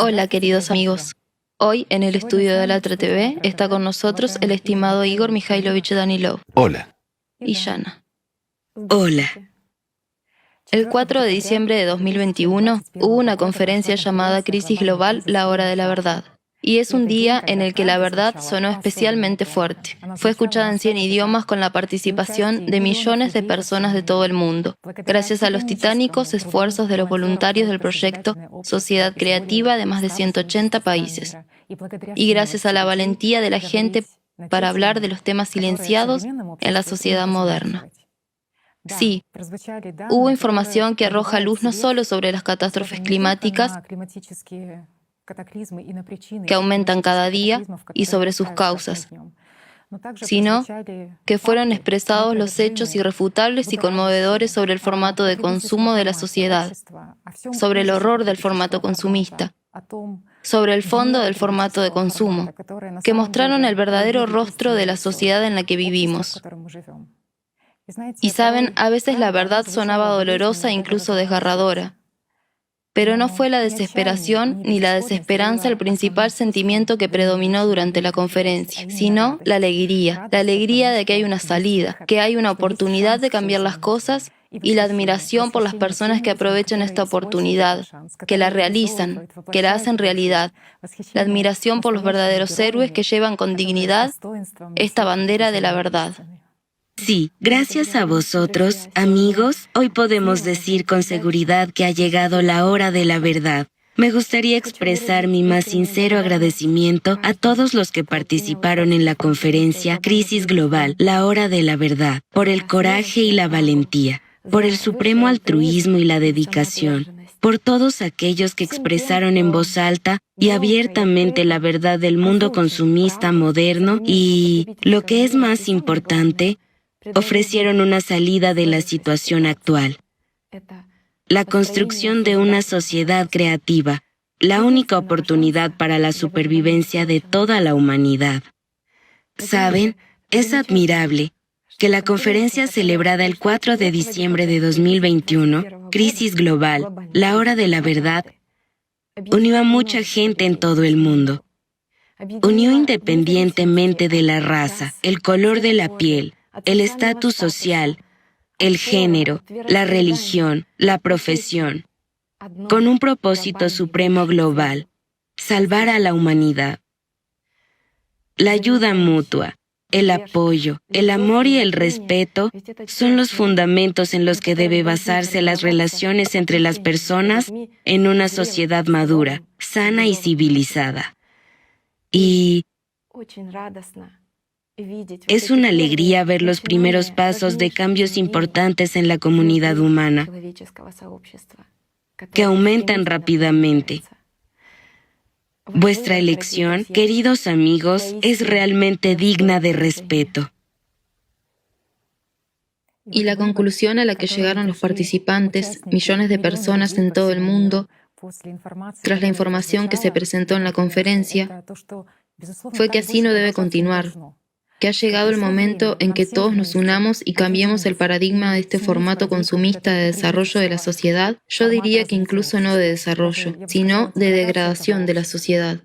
Hola, queridos amigos. Hoy, en el estudio de Alatra TV, está con nosotros el estimado Igor Mikhailovich Danilov Hola. y Yana. Hola. El 4 de diciembre de 2021 hubo una conferencia llamada Crisis Global, la hora de la verdad. Y es un día en el que la verdad sonó especialmente fuerte. Fue escuchada en 100 idiomas con la participación de millones de personas de todo el mundo, gracias a los titánicos esfuerzos de los voluntarios del proyecto Sociedad Creativa de más de 180 países. Y gracias a la valentía de la gente para hablar de los temas silenciados en la sociedad moderna. Sí, hubo información que arroja luz no solo sobre las catástrofes climáticas que aumentan cada día y sobre sus causas, sino que fueron expresados los hechos irrefutables y conmovedores sobre el formato de consumo de la sociedad, sobre el horror del formato consumista, sobre el fondo del formato de consumo, que mostraron el verdadero rostro de la sociedad en la que vivimos. Y saben, a veces la verdad sonaba dolorosa e incluso desgarradora. Pero no fue la desesperación ni la desesperanza el principal sentimiento que predominó durante la conferencia, sino la alegría de que hay una salida, que hay una oportunidad de cambiar las cosas y la admiración por las personas que aprovechan esta oportunidad, que la realizan, que la hacen realidad, la admiración por los verdaderos héroes que llevan con dignidad esta bandera de la verdad. Sí, gracias a vosotros, amigos, hoy podemos decir con seguridad que ha llegado la hora de la verdad. Me gustaría expresar mi más sincero agradecimiento a todos los que participaron en la conferencia Crisis Global, la hora de la verdad, por el coraje y la valentía, por el supremo altruismo y la dedicación, por todos aquellos que expresaron en voz alta y abiertamente la verdad del mundo consumista moderno y, lo que es más importante, ofrecieron una salida de la situación actual. La construcción de una sociedad creativa, la única oportunidad para la supervivencia de toda la humanidad. Saben, es admirable que la conferencia celebrada el 4 de diciembre de 2021, Crisis Global, la hora de la verdad, unió a mucha gente en todo el mundo. Unió independientemente de la raza, el color de la piel, el estatus social, el género, la religión, la profesión, con un propósito supremo global: salvar a la humanidad. La ayuda mutua, el apoyo, el amor y el respeto son los fundamentos en los que debe basarse las relaciones entre las personas en una sociedad madura, sana y civilizada. Y es una alegría ver los primeros pasos de cambios importantes en la comunidad humana, que aumentan rápidamente. Vuestra elección, queridos amigos, es realmente digna de respeto. Y la conclusión a la que llegaron los participantes, millones de personas en todo el mundo, tras la información que se presentó en la conferencia, fue que así no debe continuar, que ha llegado el momento en que todos nos unamos y cambiemos el paradigma de este formato consumista de desarrollo de la sociedad. Yo diría que incluso no de desarrollo, sino de degradación de la sociedad.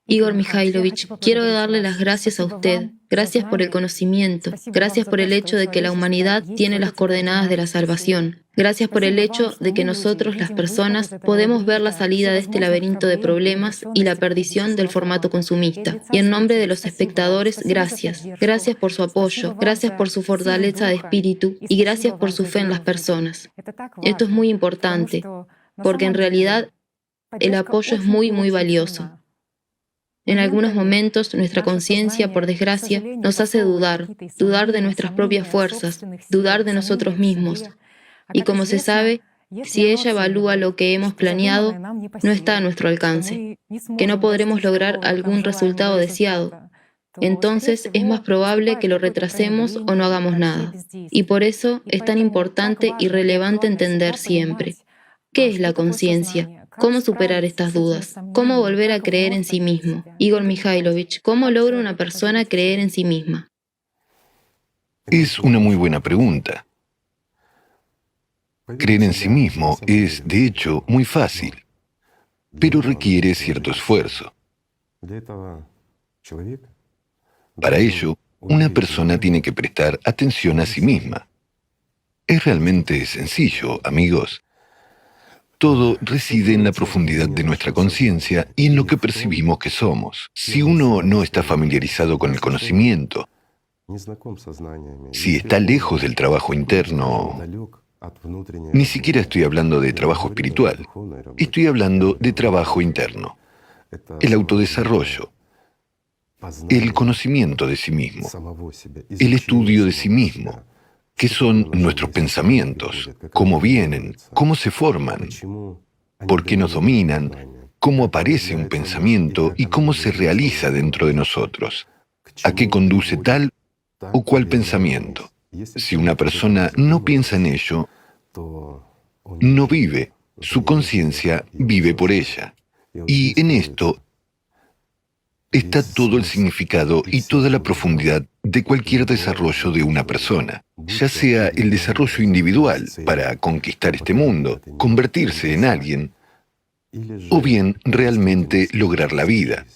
Igor Mikhailovich, quiero darle las gracias a usted. Gracias por el conocimiento. Gracias por el hecho de que la humanidad tiene las coordenadas de la salvación. Gracias por el hecho de que nosotros, las personas, podemos ver la salida de este laberinto de problemas y la perdición del formato consumista. Y en nombre de los espectadores, gracias. Gracias por su apoyo, gracias por su fortaleza de espíritu y gracias por su fe en las personas. Esto es muy importante, porque en realidad el apoyo es muy, muy valioso. En algunos momentos, nuestra conciencia, por desgracia, nos hace dudar de nuestras propias fuerzas, dudar de nosotros mismos. Y como se sabe, si ella evalúa lo que hemos planeado, no está a nuestro alcance, que no podremos lograr algún resultado deseado. Entonces es más probable que lo retrasemos o no hagamos nada. Y por eso es tan importante y relevante entender siempre: ¿qué es la conciencia? ¿Cómo superar estas dudas? ¿Cómo volver a creer en sí mismo? Igor Mikhailovich, ¿cómo logra una persona creer en sí misma? Es una muy buena pregunta. Creer en sí mismo es, de hecho, muy fácil. pero requiere cierto esfuerzo. Para ello, una persona tiene que prestar atención a sí misma. Es realmente sencillo, amigos. Todo reside en la profundidad de nuestra conciencia y en lo que percibimos que somos. Si uno no está familiarizado con el conocimiento, si está lejos del trabajo interno, ni siquiera estoy hablando de trabajo espiritual, estoy hablando de trabajo interno, el autodesarrollo, el conocimiento de sí mismo, el estudio de sí mismo, qué son nuestros pensamientos, cómo vienen, cómo se forman, por qué nos dominan, cómo aparece un pensamiento y cómo se realiza dentro de nosotros, a qué conduce tal o cual pensamiento. Si una persona no piensa en ello, no vive, su conciencia vive por ella. Y en esto está todo el significado y toda la profundidad de cualquier desarrollo de una persona, ya sea el desarrollo individual para conquistar este mundo, convertirse en alguien, o bien realmente lograr la vida.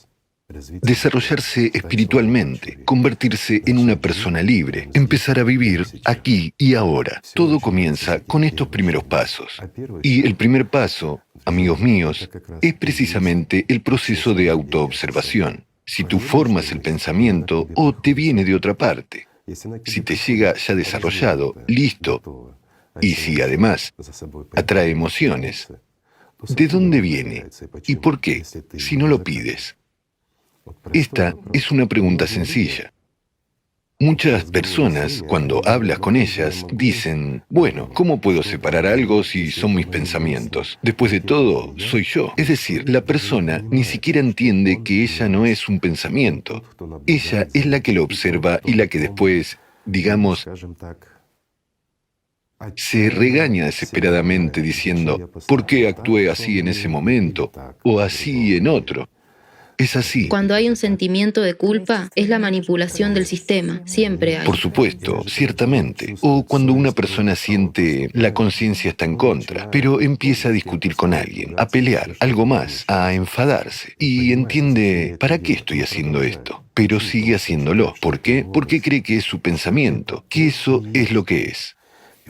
Desarrollarse espiritualmente, convertirse en una persona libre, empezar a vivir aquí y ahora. Todo comienza con estos primeros pasos. Y el primer paso, amigos míos, es precisamente el proceso de autoobservación. Si tú formas el pensamiento o te viene de otra parte, si te llega ya desarrollado, listo, y si además atrae emociones, ¿de dónde viene? ¿Y por qué? Si no lo pides. Esta es una pregunta sencilla. Muchas personas, cuando hablas con ellas, dicen, bueno, ¿cómo puedo separar algo si son mis pensamientos? Después de todo, soy yo. Es decir, la persona ni siquiera entiende que ella no es un pensamiento. Ella es la que lo observa y la que después, digamos, se regaña desesperadamente diciendo, ¿por qué actué así en ese momento o así en otro? Es así. Cuando hay un sentimiento de culpa, es la manipulación del sistema. Siempre hay. Por supuesto, ciertamente. O cuando una persona siente la conciencia está en contra, pero empieza a discutir con alguien, a pelear, algo más, a enfadarse. Y entiende, ¿para qué estoy haciendo esto? Pero sigue haciéndolo. ¿Por qué? Porque cree que es su pensamiento, que eso es lo que es.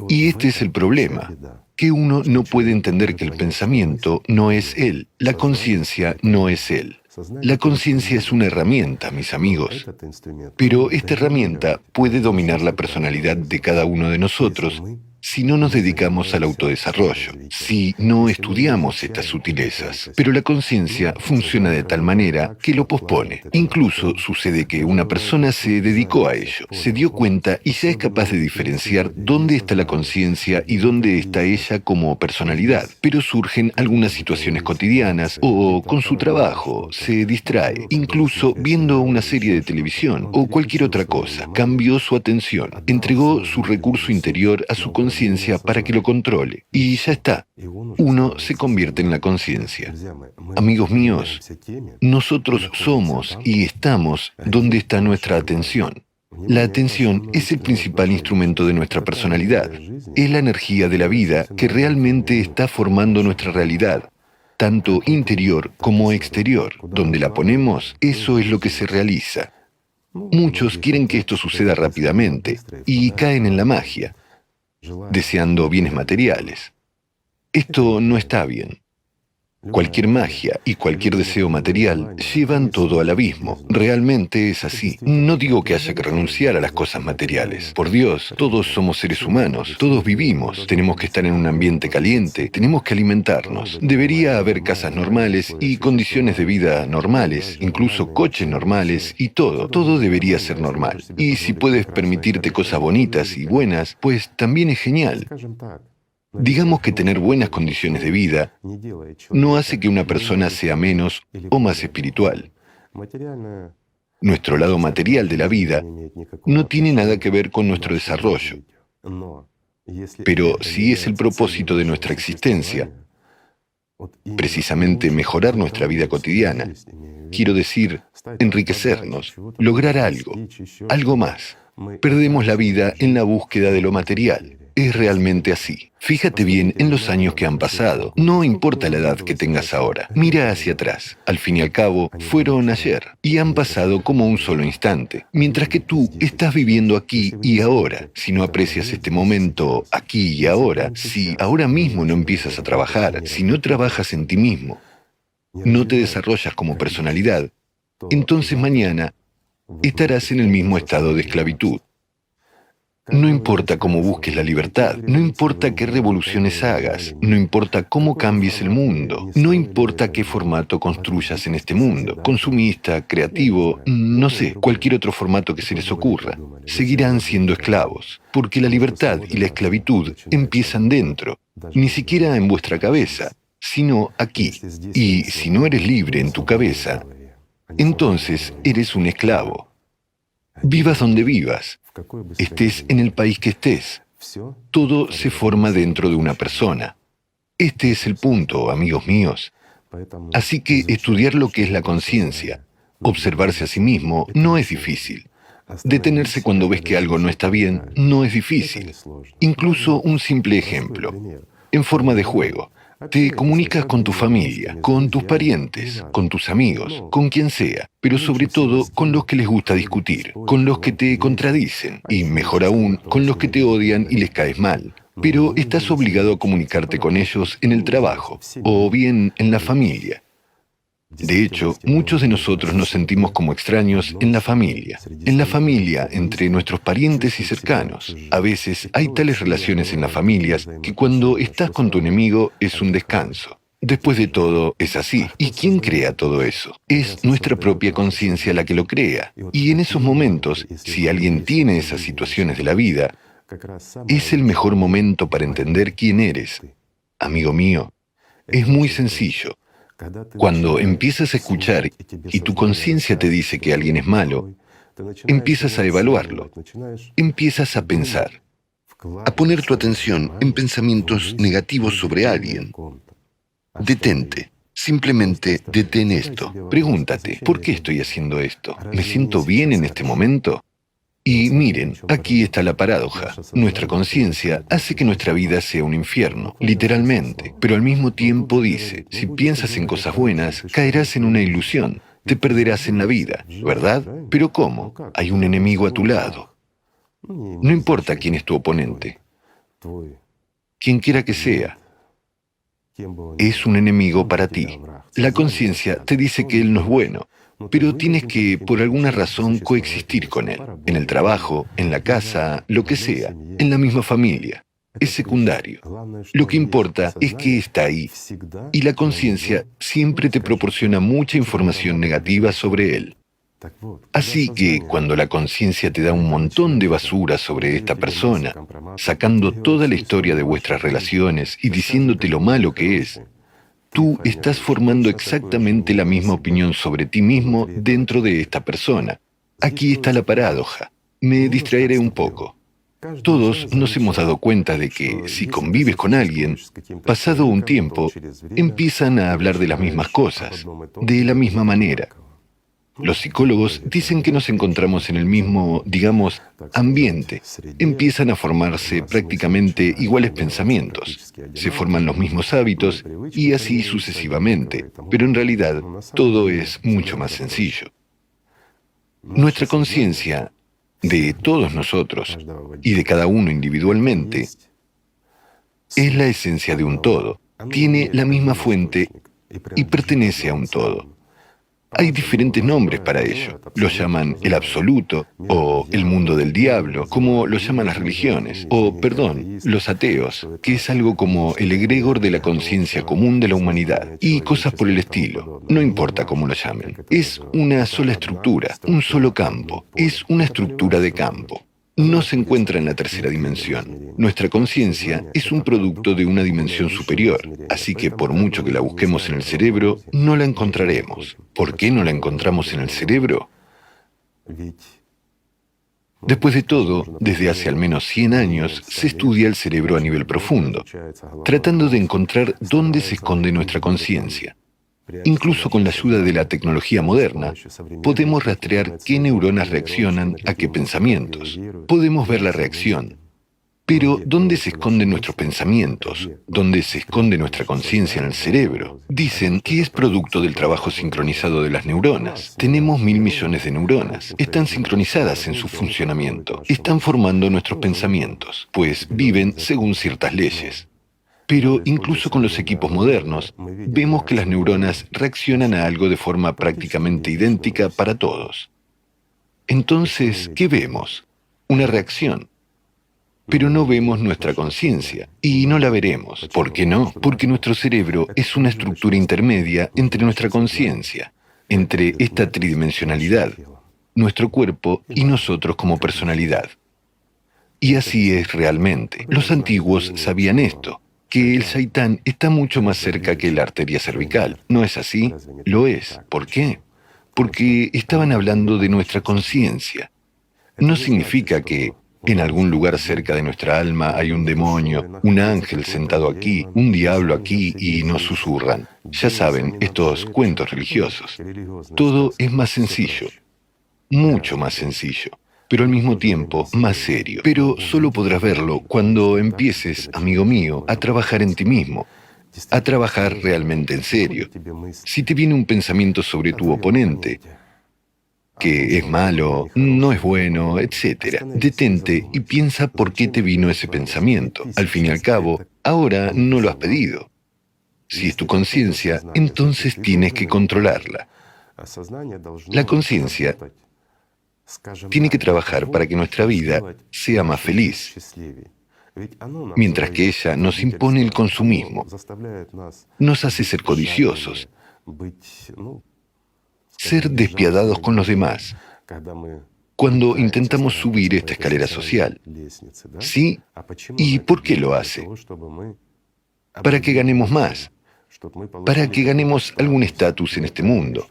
Y este es el problema, que uno no puede entender que el pensamiento no es él, la conciencia no es él. La conciencia es una herramienta, mis amigos, pero esta herramienta puede dominar la personalidad de cada uno de nosotros si no nos dedicamos al autodesarrollo, si no estudiamos estas sutilezas. Pero la conciencia funciona de tal manera que lo pospone. Incluso sucede que una persona se dedicó a ello, se dio cuenta y ya es capaz de diferenciar dónde está la conciencia y dónde está ella como personalidad. Pero surgen algunas situaciones cotidianas o con su trabajo, se distrae, incluso viendo una serie de televisión o cualquier otra cosa. Cambió su atención, entregó su recurso interior a su conciencia para que lo controle. Y ya está. Uno se convierte en la conciencia. Amigos míos, nosotros somos y estamos donde está nuestra atención. La atención es el principal instrumento de nuestra personalidad. Es la energía de la vida que realmente está formando nuestra realidad, tanto interior como exterior. Donde la ponemos, eso es lo que se realiza. Muchos quieren que esto suceda rápidamente y caen en la magia, deseando bienes materiales. Esto no está bien. Cualquier magia y cualquier deseo material llevan todo al abismo. Realmente es así. No digo que haya que renunciar a las cosas materiales. Por Dios, todos somos seres humanos, todos vivimos, tenemos que estar en un ambiente caliente, tenemos que alimentarnos. Debería haber casas normales y condiciones de vida normales, incluso coches normales y todo. Todo debería ser normal. Y si puedes permitirte cosas bonitas y buenas, pues también es genial. Digamos que tener buenas condiciones de vida no hace que una persona sea menos o más espiritual. Nuestro lado material de la vida no tiene nada que ver con nuestro desarrollo. Pero si es el propósito de nuestra existencia, precisamente mejorar nuestra vida cotidiana, quiero decir, enriquecernos, lograr algo, algo más, perdemos la vida en la búsqueda de lo material. es realmente así. Fíjate bien en los años que han pasado. No importa la edad que tengas ahora. Mira hacia atrás. Al fin y al cabo, fueron ayer y han pasado como un solo instante. Mientras que tú estás viviendo aquí y ahora. Si no aprecias este momento aquí y ahora, si ahora mismo no empiezas a trabajar, si no trabajas en ti mismo, no te desarrollas como personalidad, entonces mañana estarás en el mismo estado de esclavitud. No importa cómo busques la libertad, no importa qué revoluciones hagas, no importa cómo cambies el mundo, no importa qué formato construyas en este mundo, consumista, creativo, no sé, cualquier otro formato que se les ocurra, seguirán siendo esclavos, porque la libertad y la esclavitud empiezan dentro, ni siquiera en vuestra cabeza, sino aquí. Y si no eres libre en tu cabeza, entonces eres un esclavo. Vivas donde vivas, estés en el país que estés, todo se forma dentro de una persona. Este es el punto, amigos míos. Así que estudiar lo que es la conciencia, observarse a sí mismo, no es difícil. Detenerse cuando ves que algo no está bien, no es difícil. Incluso un simple ejemplo, en forma de juego. Te comunicas con tu familia, con tus parientes, con tus amigos, con quien sea, pero sobre todo con los que les gusta discutir, con los que te contradicen y, mejor aún, con los que te odian y les caes mal. Pero estás obligado a comunicarte con ellos en el trabajo o bien en la familia. De hecho, muchos de nosotros nos sentimos como extraños en la familia, entre nuestros parientes y cercanos. A veces hay tales relaciones en las familias que cuando estás con tu enemigo es un descanso. Después de todo, es así. ¿Y quién crea todo eso? Es nuestra propia conciencia la que lo crea. Y en esos momentos, si alguien tiene esas situaciones de la vida, es el mejor momento para entender quién eres. Amigo mío, es muy sencillo. Cuando empiezas a escuchar y tu conciencia te dice que alguien es malo, empiezas a evaluarlo, empiezas a pensar, a poner tu atención en pensamientos negativos sobre alguien. Detente, simplemente detén esto. Pregúntate, ¿por qué estoy haciendo esto? ¿Me siento bien en este momento? Y miren, aquí está la paradoja. Nuestra conciencia hace que nuestra vida sea un infierno, literalmente, pero al mismo tiempo dice, si piensas en cosas buenas, caerás en una ilusión, te perderás en la vida, ¿verdad? Pero ¿cómo? Hay un enemigo a tu lado. No importa quién es tu oponente, quien quiera que sea, es un enemigo para ti. La conciencia te dice que él no es bueno, pero tienes que, por alguna razón, coexistir con él. En el trabajo, en la casa, lo que sea, en la misma familia. Es secundario. Lo que importa es que está ahí. Y la conciencia siempre te proporciona mucha información negativa sobre él. Así que cuando la conciencia te da un montón de basura sobre esta persona, sacando toda la historia de vuestras relaciones y diciéndote lo malo que es, tú estás formando exactamente la misma opinión sobre ti mismo dentro de esta persona. Aquí está la paradoja. Me distraeré un poco. Todos nos hemos dado cuenta de que si convives con alguien, pasado un tiempo, empiezan a hablar de las mismas cosas, de la misma manera. Los psicólogos dicen que nos encontramos en el mismo, digamos, ambiente. Empiezan a formarse prácticamente iguales pensamientos. Se forman los mismos hábitos y así sucesivamente. Pero en realidad, todo es mucho más sencillo. Nuestra conciencia, de todos nosotros y de cada uno individualmente, es la esencia de un todo. Tiene la misma fuente y pertenece a un todo. Hay diferentes nombres para ello. Lo llaman el absoluto o el mundo del diablo, como lo llaman las religiones, o, perdón, los ateos, que es algo como el egregor de la conciencia común de la humanidad, y cosas por el estilo. No importa cómo lo llamen. Es una sola estructura, un solo campo. Es una estructura de campo. No se encuentra en la tercera dimensión. Nuestra conciencia es un producto de una dimensión superior, así que por mucho que la busquemos en el cerebro, no la encontraremos. ¿Por qué no la encontramos en el cerebro? Después de todo, desde hace al menos 100 años se estudia el cerebro a nivel profundo, tratando de encontrar dónde se esconde nuestra conciencia. Incluso con la ayuda de la tecnología moderna, podemos rastrear qué neuronas reaccionan a qué pensamientos. Podemos ver la reacción. Pero ¿dónde se esconden nuestros pensamientos? ¿Dónde se esconde nuestra conciencia en el cerebro? Dicen que es producto del trabajo sincronizado de las neuronas. Tenemos 1.000 millones de neuronas. Están sincronizadas en su funcionamiento. Están formando nuestros pensamientos, pues viven según ciertas leyes. Pero incluso con los equipos modernos, vemos que las neuronas reaccionan a algo de forma prácticamente idéntica para todos. Entonces, ¿qué vemos? Una reacción. Pero no vemos nuestra conciencia, y no la veremos. ¿Por qué no? Porque nuestro cerebro es una estructura intermedia entre nuestra conciencia, entre esta tridimensionalidad, nuestro cuerpo y nosotros como personalidad. Y así es realmente. Los antiguos sabían esto, que el Shaitán está mucho más cerca que la arteria cervical. ¿No es así? Lo es. ¿Por qué? Porque estaban hablando de nuestra conciencia. No significa que en algún lugar cerca de nuestra alma hay un demonio, un ángel sentado aquí, un diablo aquí y nos susurran. Ya saben, estos cuentos religiosos. Todo es más sencillo, mucho más sencillo, pero al mismo tiempo más serio. Pero solo podrás verlo cuando empieces, amigo mío, a trabajar en ti mismo, a trabajar realmente en serio. Si te viene un pensamiento sobre tu oponente, que es malo, no es bueno, etc. Detente y piensa por qué te vino ese pensamiento. Al fin y al cabo, ahora no lo has pedido. Si es tu conciencia, entonces tienes que controlarla. La conciencia tiene que trabajar para que nuestra vida sea más feliz, mientras que ella nos impone el consumismo, nos hace ser codiciosos, ser despiadados con los demás, cuando intentamos subir esta escalera social. ¿Sí? ¿Y por qué lo hace? Para que ganemos más, para que ganemos algún estatus en este mundo,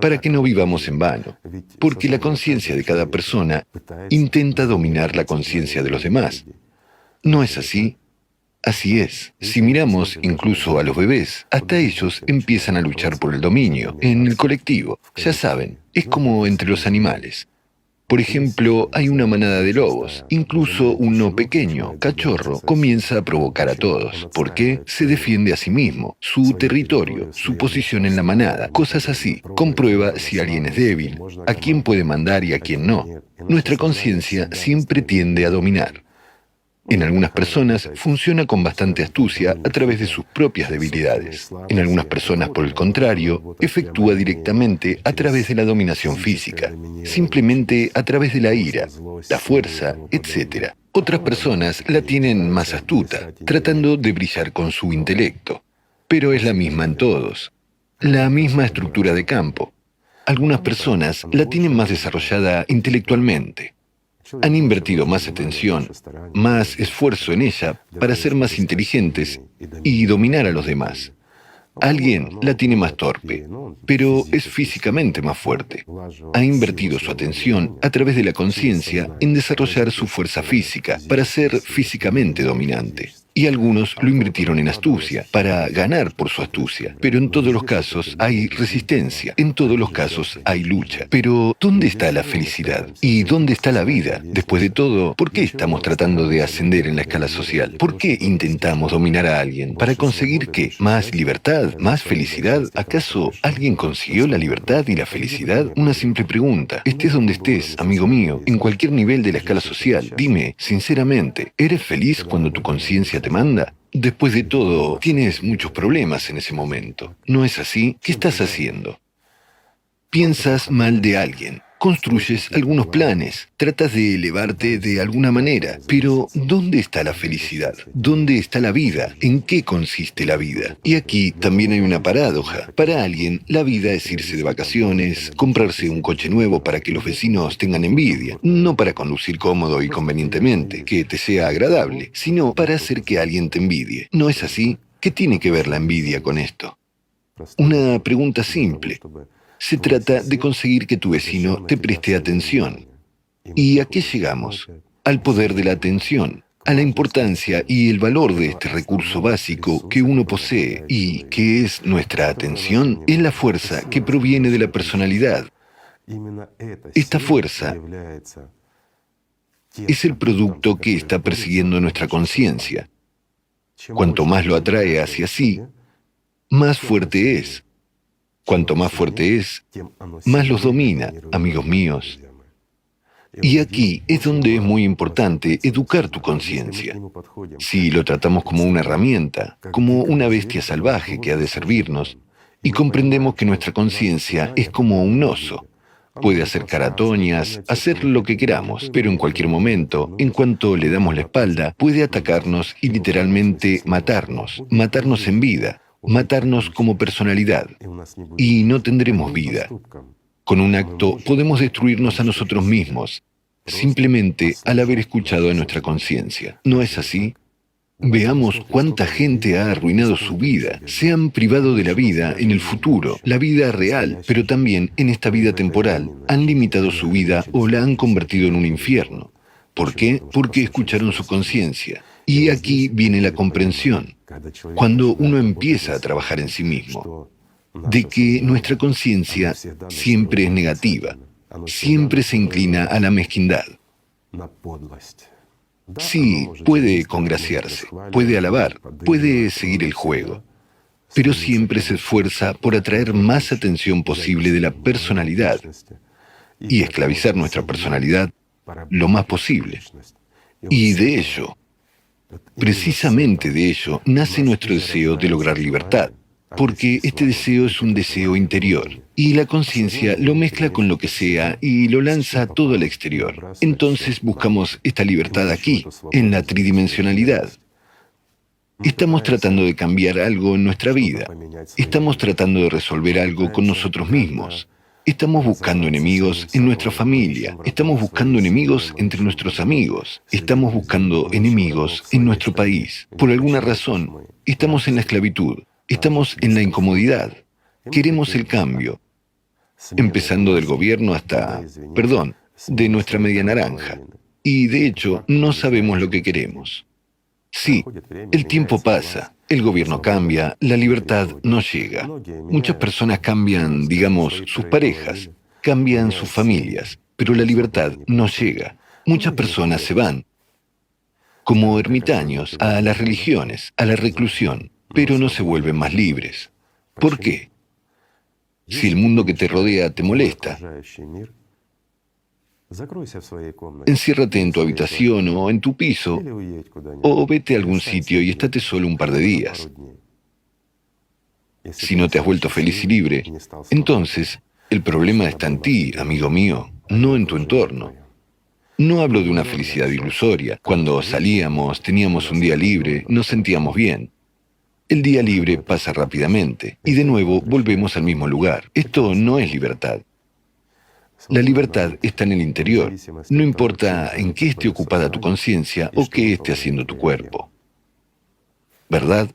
para que no vivamos en vano, porque la conciencia de cada persona intenta dominar la conciencia de los demás. ¿No es así? Así es. Si miramos incluso a los bebés, hasta ellos empiezan a luchar por el dominio, en el colectivo. Ya saben, es como entre los animales. Por ejemplo, hay una manada de lobos. Incluso uno pequeño, cachorro, comienza a provocar a todos. ¿Por qué? Se defiende a sí mismo, su territorio, su posición en la manada, cosas así. Comprueba si alguien es débil, a quién puede mandar y a quién no. Nuestra conciencia siempre tiende a dominar. En algunas personas funciona con bastante astucia a través de sus propias debilidades. En algunas personas, por el contrario, efectúa directamente a través de la dominación física, simplemente a través de la ira, la fuerza, etc. Otras personas la tienen más astuta, tratando de brillar con su intelecto. Pero es la misma en todos, la misma estructura de campo. Algunas personas la tienen más desarrollada intelectualmente. Han invertido más atención, más esfuerzo en ella para ser más inteligentes y dominar a los demás. Alguien la tiene más torpe, pero es físicamente más fuerte. Ha invertido su atención a través de la conciencia en desarrollar su fuerza física para ser físicamente dominante. Y algunos lo invirtieron en astucia, para ganar por su astucia. Pero en todos los casos hay resistencia, en todos los casos hay lucha. Pero, ¿dónde está la felicidad? ¿Y dónde está la vida? Después de todo, ¿por qué estamos tratando de ascender en la escala social? ¿Por qué intentamos dominar a alguien? ¿Para conseguir qué? ¿Más libertad? ¿Más felicidad? ¿Acaso alguien consiguió la libertad y la felicidad? Una simple pregunta. Estés donde estés, amigo mío, en cualquier nivel de la escala social, dime, sinceramente, ¿eres feliz cuando tu conciencia te manda? Después de todo, tienes muchos problemas en ese momento. ¿No es así? ¿Qué estás haciendo? Piensas mal de alguien, construyes algunos planes, tratas de elevarte de alguna manera, pero ¿dónde está la felicidad? ¿Dónde está la vida? ¿En qué consiste la vida? Y aquí también hay una paradoja. Para alguien, la vida es irse de vacaciones, comprarse un coche nuevo para que los vecinos tengan envidia, no para conducir cómodo y convenientemente, que te sea agradable, sino para hacer que alguien te envidie. ¿No es así? ¿Qué tiene que ver la envidia con esto? Una pregunta simple. Se trata de conseguir que tu vecino te preste atención. ¿Y a qué llegamos? Al poder de la atención, a la importancia y el valor de este recurso básico que uno posee y que es nuestra atención, es la fuerza que proviene de la personalidad. Esta fuerza es el producto que está persiguiendo nuestra conciencia. Cuanto más lo atrae hacia sí, más fuerte es. Cuanto más fuerte es, más los domina, amigos míos. Y aquí es donde es muy importante educar tu conciencia. Si lo tratamos como una herramienta, como una bestia salvaje que ha de servirnos, y comprendemos que nuestra conciencia es como un oso, puede hacer caratoñas, hacer lo que queramos, pero en cualquier momento, en cuanto le damos la espalda, puede atacarnos y literalmente matarnos en vida, matarnos como personalidad, y no tendremos vida. Con un acto podemos destruirnos a nosotros mismos, simplemente al haber escuchado a nuestra conciencia. ¿No es así? Veamos cuánta gente ha arruinado su vida, se han privado de la vida en el futuro, la vida real, pero también en esta vida temporal, han limitado su vida o la han convertido en un infierno. ¿Por qué? Porque escucharon su conciencia. Y aquí viene la comprensión, cuando uno empieza a trabajar en sí mismo, de que nuestra conciencia siempre es negativa, siempre se inclina a la mezquindad. Sí, puede congraciarse, puede alabar, puede seguir el juego, pero siempre se esfuerza por atraer más atención posible de la personalidad y esclavizar nuestra personalidad lo más posible. Y de ello, precisamente de ello, nace nuestro deseo de lograr libertad, porque este deseo es un deseo interior, y la conciencia lo mezcla con lo que sea y lo lanza todo al exterior. Entonces buscamos esta libertad aquí, en la tridimensionalidad. Estamos tratando de cambiar algo en nuestra vida. Estamos tratando de resolver algo con nosotros mismos. Estamos buscando enemigos en nuestra familia. Estamos buscando enemigos entre nuestros amigos. Estamos buscando enemigos en nuestro país. Por alguna razón, estamos en la esclavitud. Estamos en la incomodidad. Queremos el cambio. Empezando del gobierno hasta, de nuestra media naranja. Y de hecho, no sabemos lo que queremos. Sí, el tiempo pasa, el gobierno cambia, la libertad no llega. Muchas personas cambian, digamos, sus parejas, cambian sus familias, pero la libertad no llega. Muchas personas se van, como ermitaños, a las religiones, a la reclusión, pero no se vuelven más libres. ¿Por qué? Si el mundo que te rodea te molesta, enciérrate en tu habitación o en tu piso, o vete a algún sitio y estate solo un par de días. Si no te has vuelto feliz y libre, entonces el problema está en ti, amigo mío, no en tu entorno. No hablo de una felicidad ilusoria. Cuando salíamos, teníamos un día libre, nos sentíamos bien. El día libre pasa rápidamente y de nuevo volvemos al mismo lugar. Esto no es libertad. La libertad está en el interior. No importa en qué esté ocupada tu conciencia o qué esté haciendo tu cuerpo. ¿Verdad?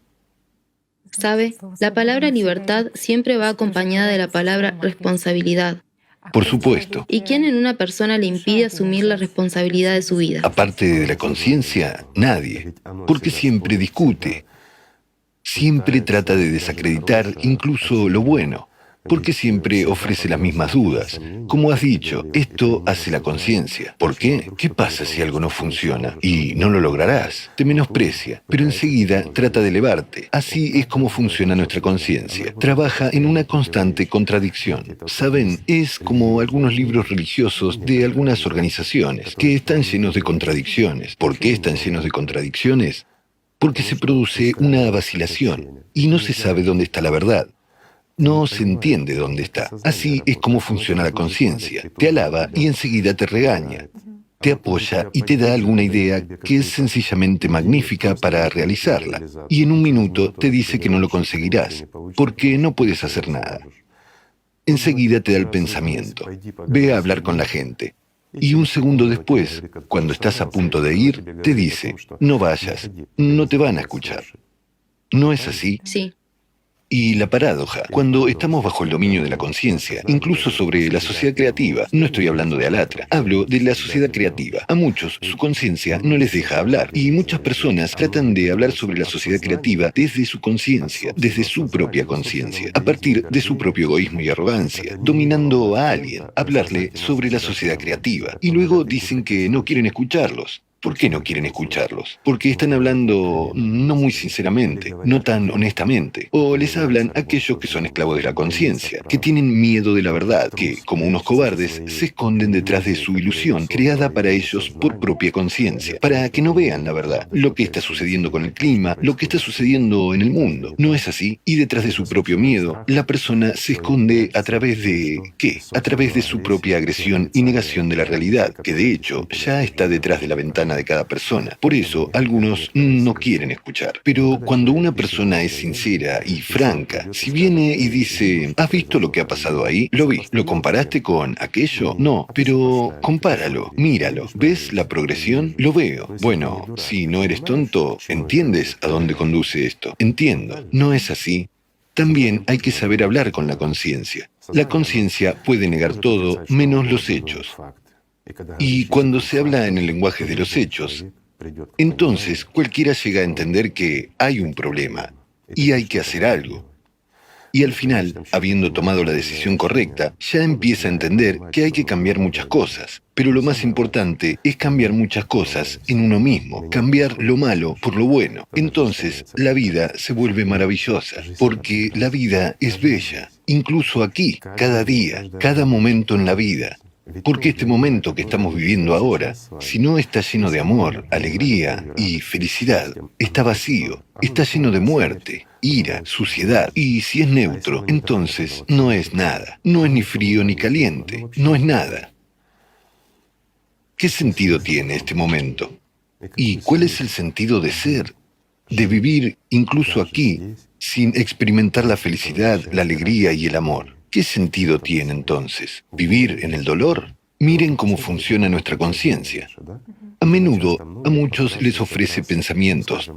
¿Sabe? La palabra libertad siempre va acompañada de la palabra responsabilidad. Por supuesto. ¿Y quién en una persona le impide asumir la responsabilidad de su vida? Aparte de la conciencia, nadie. Porque siempre discute. Siempre trata de desacreditar incluso lo bueno. Porque siempre ofrece las mismas dudas. Como has dicho, esto hace la conciencia. ¿Por qué? ¿Qué pasa si algo no funciona? Y no lo lograrás. Te menosprecia, pero enseguida trata de elevarte. Así es como funciona nuestra conciencia. Trabaja en una constante contradicción. Saben, es como algunos libros religiosos de algunas organizaciones que están llenos de contradicciones. ¿Por qué están llenos de contradicciones? Porque se produce una vacilación y no se sabe dónde está la verdad. No se entiende dónde está. Así es como funciona la conciencia. Te alaba y enseguida te regaña. Te apoya y te da alguna idea que es sencillamente magnífica para realizarla. Y en un minuto te dice que no lo conseguirás, porque no puedes hacer nada. Enseguida te da el pensamiento. Ve a hablar con la gente. Y un segundo después, cuando estás a punto de ir, te dice, no vayas, no te van a escuchar. ¿No es así? Sí. Y la paradoja, cuando estamos bajo el dominio de la conciencia, incluso sobre la sociedad creativa, no estoy hablando de Alatra, hablo de la sociedad creativa. A muchos su conciencia no les deja hablar y muchas personas tratan de hablar sobre la sociedad creativa desde su conciencia, desde su propia conciencia, a partir de su propio egoísmo y arrogancia, dominando a alguien, hablarle sobre la sociedad creativa. Y luego dicen que no quieren escucharlos. ¿Por qué no quieren escucharlos? Porque están hablando no muy sinceramente, no tan honestamente. O les hablan aquellos que son esclavos de la conciencia, que tienen miedo de la verdad, que, como unos cobardes, se esconden detrás de su ilusión creada para ellos por propia conciencia, para que no vean la verdad, lo que está sucediendo con el clima, lo que está sucediendo en el mundo. No es así, y detrás de su propio miedo, la persona se esconde a través de... ¿qué? A través de su propia agresión y negación de la realidad, que de hecho ya está detrás de la ventana de cada persona. Por eso, algunos no quieren escuchar. Pero cuando una persona es sincera y franca, si viene y dice, ¿has visto lo que ha pasado ahí? Lo vi. ¿Lo comparaste con aquello? No, pero compáralo, míralo. ¿Ves la progresión? Lo veo. Bueno, si no eres tonto, ¿entiendes a dónde conduce esto? Entiendo. ¿No es así? También hay que saber hablar con la conciencia. La conciencia puede negar todo menos los hechos. Y cuando se habla en el lenguaje de los hechos, entonces cualquiera llega a entender que hay un problema y hay que hacer algo. Y al final, habiendo tomado la decisión correcta, ya empieza a entender que hay que cambiar muchas cosas. Pero lo más importante es cambiar muchas cosas en uno mismo, cambiar lo malo por lo bueno. Entonces, la vida se vuelve maravillosa, porque la vida es bella, incluso aquí, cada día, cada momento en la vida. Porque este momento que estamos viviendo ahora, si no está lleno de amor, alegría y felicidad, está vacío, está lleno de muerte, ira, suciedad. Y si es neutro, entonces no es nada. No es ni frío ni caliente, no es nada. ¿Qué sentido tiene este momento? ¿Y cuál es el sentido de ser? De vivir incluso aquí, sin experimentar la felicidad, la alegría y el amor. ¿Qué sentido tiene entonces? ¿Vivir en el dolor? Miren cómo funciona nuestra conciencia. A menudo a muchos les ofrece pensamientos,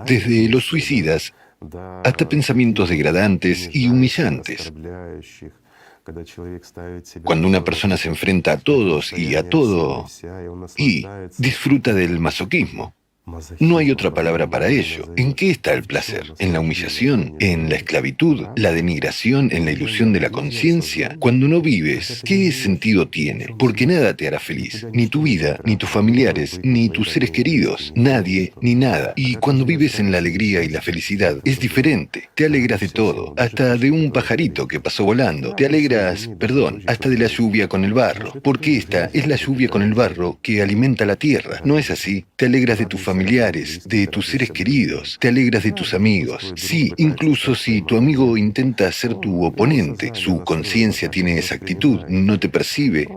desde los suicidas hasta pensamientos degradantes y humillantes. Cuando una persona se enfrenta a todos y a todo y disfruta del masoquismo. No hay otra palabra para ello. ¿En qué está el placer? ¿En la humillación? ¿En la esclavitud? ¿La denigración? ¿En la ilusión de la conciencia? Cuando no vives, ¿qué sentido tiene? Porque nada te hará feliz. Ni tu vida, ni tus familiares, ni tus seres queridos. Nadie, ni nada. Y cuando vives en la alegría y la felicidad, es diferente. Te alegras de todo. Hasta de un pajarito que pasó volando. Te alegras, hasta de la lluvia con el barro. Porque esta es la lluvia con el barro que alimenta la tierra. ¿No es así? Te alegras de tu familiares, de tus seres queridos, te alegras de tus amigos. Sí, incluso si tu amigo intenta ser tu oponente, su conciencia tiene esa actitud, no te percibe,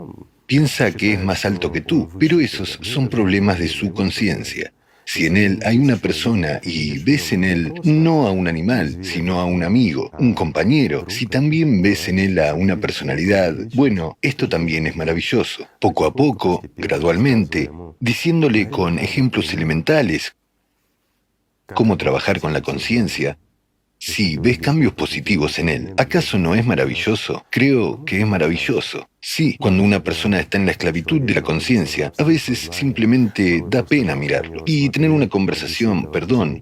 piensa que es más alto que tú, pero esos son problemas de su conciencia. Si en él hay una persona y ves en él no a un animal, sino a un amigo, un compañero, si también ves en él a una personalidad, bueno, esto también es maravilloso. Poco a poco, gradualmente, diciéndole con ejemplos elementales cómo trabajar con la conciencia, si ves cambios positivos en él, ¿acaso no es maravilloso? Creo que es maravilloso. Sí, cuando una persona está en la esclavitud de la conciencia, a veces simplemente da pena mirarlo. Y tener una conversación,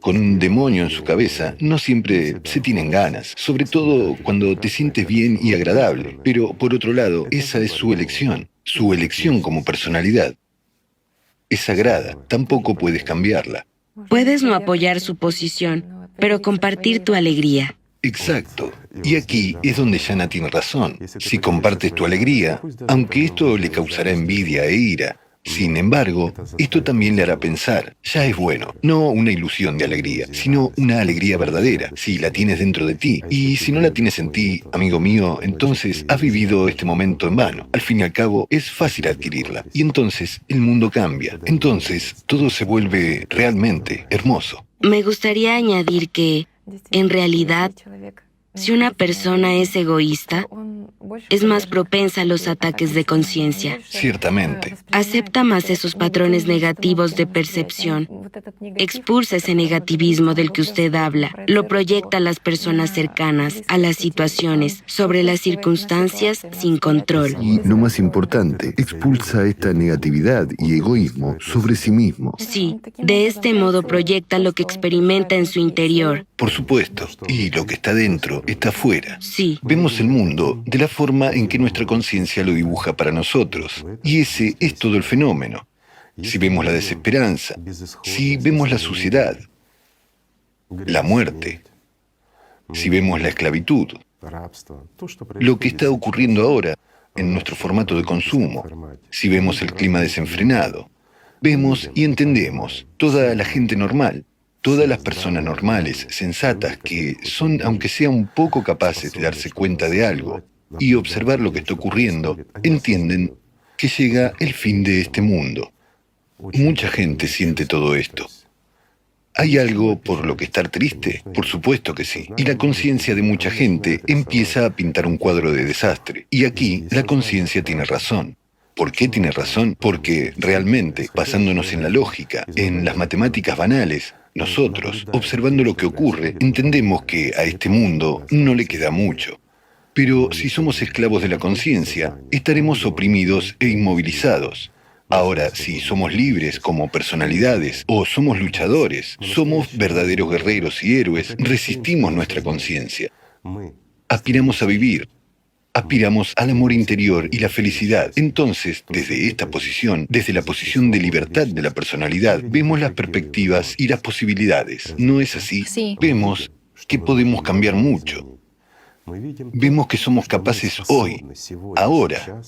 con un demonio en su cabeza, no siempre se tienen ganas, sobre todo cuando te sientes bien y agradable. Pero, por otro lado, esa es su elección como personalidad. Es sagrada, tampoco puedes cambiarla. Puedes no apoyar su posición, pero compartir tu alegría. Exacto. Y aquí es donde Yana tiene razón. Si compartes tu alegría, aunque esto le causará envidia e ira, sin embargo, esto también le hará pensar, ya es bueno, no una ilusión de alegría, sino una alegría verdadera, si la tienes dentro de ti. Y si no la tienes en ti, amigo mío, entonces has vivido este momento en vano. Al fin y al cabo, es fácil adquirirla. Y entonces el mundo cambia. Entonces todo se vuelve realmente hermoso. Me gustaría añadir que, en realidad, si una persona es egoísta, es más propensa a los ataques de conciencia. Ciertamente. Acepta más esos patrones negativos de percepción. Expulsa ese negativismo del que usted habla. Lo proyecta a las personas cercanas, a las situaciones, sobre las circunstancias sin control. Y lo más importante, expulsa esta negatividad y egoísmo sobre sí mismo. Sí, de este modo proyecta lo que experimenta en su interior. Por supuesto. Y lo que está dentro está fuera. Sí, Vemos el mundo de la forma en que nuestra conciencia lo dibuja para nosotros. Y ese es todo el fenómeno. Si vemos la desesperanza, si vemos la suciedad, la muerte, si vemos la esclavitud, lo que está ocurriendo ahora en nuestro formato de consumo, si vemos el clima desenfrenado, vemos y entendemos toda la gente normal, todas las personas normales, sensatas, que son, aunque sea un poco capaces de darse cuenta de algo y observar lo que está ocurriendo, entienden que llega el fin de este mundo. Mucha gente siente todo esto. ¿Hay algo por lo que estar triste? Por supuesto que sí. Y la conciencia de mucha gente empieza a pintar un cuadro de desastre. Y aquí la conciencia tiene razón. ¿Por qué tiene razón? Porque realmente, basándonos en la lógica, en las matemáticas banales, nosotros, observando lo que ocurre, entendemos que a este mundo no le queda mucho. Pero si somos esclavos de la conciencia, estaremos oprimidos e inmovilizados. Ahora, si somos libres como personalidades o somos luchadores, somos verdaderos guerreros y héroes, resistimos nuestra conciencia. Aspiramos a vivir, aspiramos al amor interior y la felicidad. Entonces, desde esta posición, desde la posición de libertad de la personalidad, vemos las perspectivas y las posibilidades. ¿No es así? Sí. Vemos que podemos cambiar mucho. Vemos que somos capaces hoy, ahora,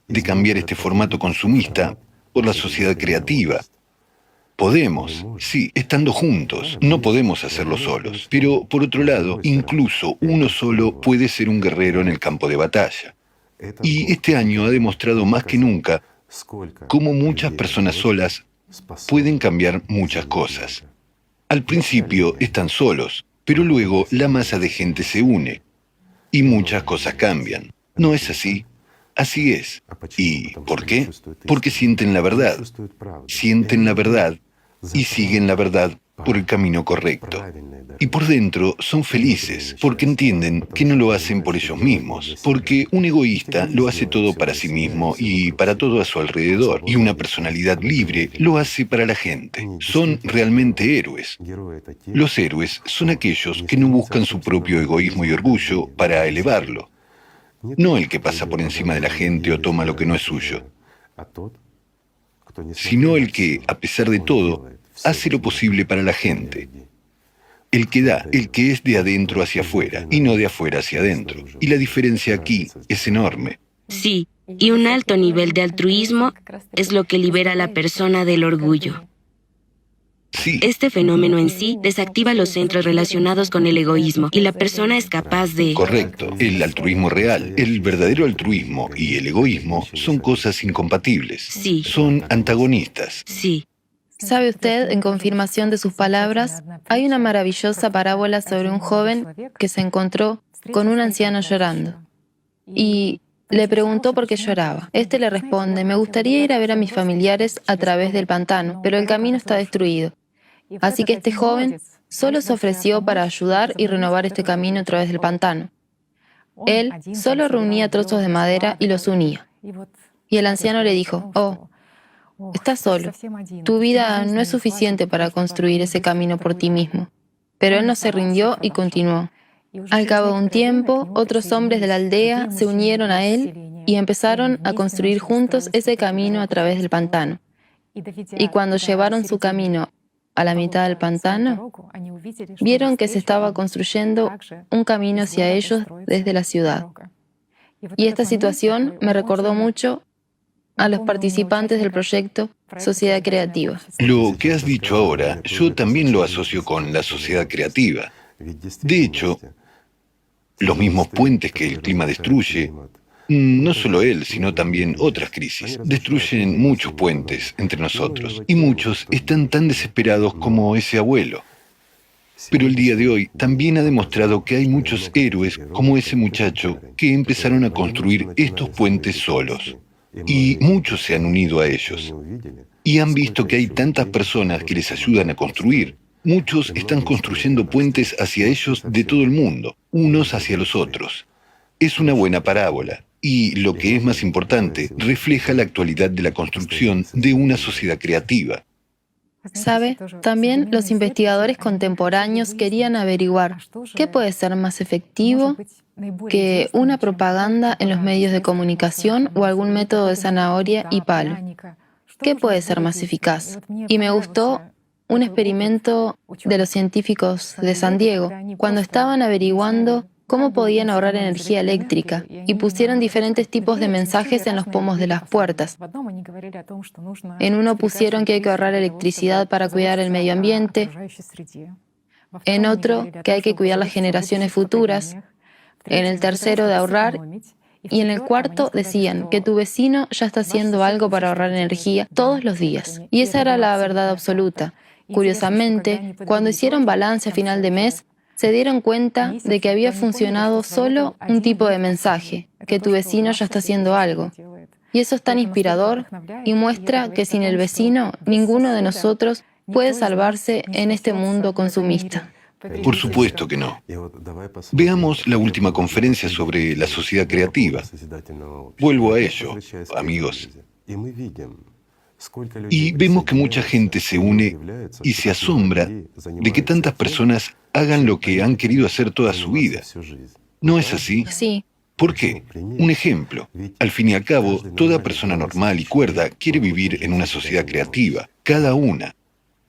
de cambiar este formato consumista por la sociedad creativa. Podemos, sí, estando juntos. No podemos hacerlo solos. Pero, por otro lado, incluso uno solo puede ser un guerrero en el campo de batalla. Y este año ha demostrado más que nunca cómo muchas personas solas pueden cambiar muchas cosas. Al principio están solos, pero luego la masa de gente se une y muchas cosas cambian. ¿No es así? Así es. ¿Y por qué? Porque sienten la verdad. Sienten la verdad y siguen la verdad por el camino correcto. Y por dentro son felices porque entienden que no lo hacen por ellos mismos, porque un egoísta lo hace todo para sí mismo y para todo a su alrededor, y una personalidad libre lo hace para la gente. Son realmente héroes. Los héroes son aquellos que no buscan su propio egoísmo y orgullo para elevarlo, no el que pasa por encima de la gente o toma lo que no es suyo, sino el que, a pesar de todo, hace lo posible para la gente. El que da, el que es de adentro hacia afuera y no de afuera hacia adentro. Y la diferencia aquí es enorme. Sí, y un alto nivel de altruismo es lo que libera a la persona del orgullo. Sí, Este fenómeno en sí desactiva los centros relacionados con el egoísmo y la persona es capaz de... correcto. El altruismo real, el verdadero altruismo y el egoísmo son cosas incompatibles. Sí. Son antagonistas. Sí, ¿Sabe usted, en confirmación de sus palabras, hay una maravillosa parábola sobre un joven que se encontró con un anciano llorando y le preguntó por qué lloraba. Este le responde: me gustaría ir a ver a mis familiares a través del pantano, pero el camino está destruido. Así que este joven solo se ofreció para ayudar y renovar este camino a través del pantano. Él solo reunía trozos de madera y los unía. Y el anciano le dijo: oh, estás solo. Tu vida no es suficiente para construir ese camino por ti mismo. Pero él no se rindió y continuó. Al cabo de un tiempo, otros hombres de la aldea se unieron a él y empezaron a construir juntos ese camino a través del pantano. Y cuando llevaron su camino a la mitad del pantano, vieron que se estaba construyendo un camino hacia ellos desde la ciudad. Y esta situación me recordó mucho a los participantes del proyecto Sociedad Creativa. Lo que has dicho ahora, yo también lo asocio con la sociedad creativa. De hecho, los mismos puentes que el clima destruye, no solo él, sino también otras crisis, destruyen muchos puentes entre nosotros. Y muchos están tan desesperados como ese abuelo. Pero el día de hoy también ha demostrado que hay muchos héroes como ese muchacho que empezaron a construir estos puentes solos. Y muchos se han unido a ellos. Y han visto que hay tantas personas que les ayudan a construir. Muchos están construyendo puentes hacia ellos de todo el mundo, unos hacia los otros. Es una buena parábola. Y, lo que es más importante, refleja la actualidad de la construcción de una sociedad creativa. ¿Sabe? También los investigadores contemporáneos querían averiguar qué puede ser más efectivo que una propaganda en los medios de comunicación o algún método de zanahoria y palo. ¿Qué puede ser más eficaz? Y me gustó un experimento de los científicos de San Diego, cuando estaban averiguando cómo podían ahorrar energía eléctrica y pusieron diferentes tipos de mensajes en los pomos de las puertas. En uno pusieron que hay que ahorrar electricidad para cuidar el medio ambiente, en otro que hay que cuidar las generaciones futuras, en el tercero de ahorrar, y en el cuarto decían que tu vecino ya está haciendo algo para ahorrar energía todos los días. Y esa era la verdad absoluta. Curiosamente, cuando hicieron balance a final de mes, se dieron cuenta de que había funcionado solo un tipo de mensaje, que tu vecino ya está haciendo algo. Y eso es tan inspirador y muestra que sin el vecino, ninguno de nosotros puede salvarse en este mundo consumista. Por supuesto que no. Veamos la última conferencia sobre la sociedad creativa. Vuelvo a ello, amigos. Y vemos que mucha gente se une y se asombra de que tantas personas hagan lo que han querido hacer toda su vida. ¿No es así? Sí. ¿Por qué? Un ejemplo. Al fin y al cabo, toda persona normal y cuerda quiere vivir en una sociedad creativa. Cada una.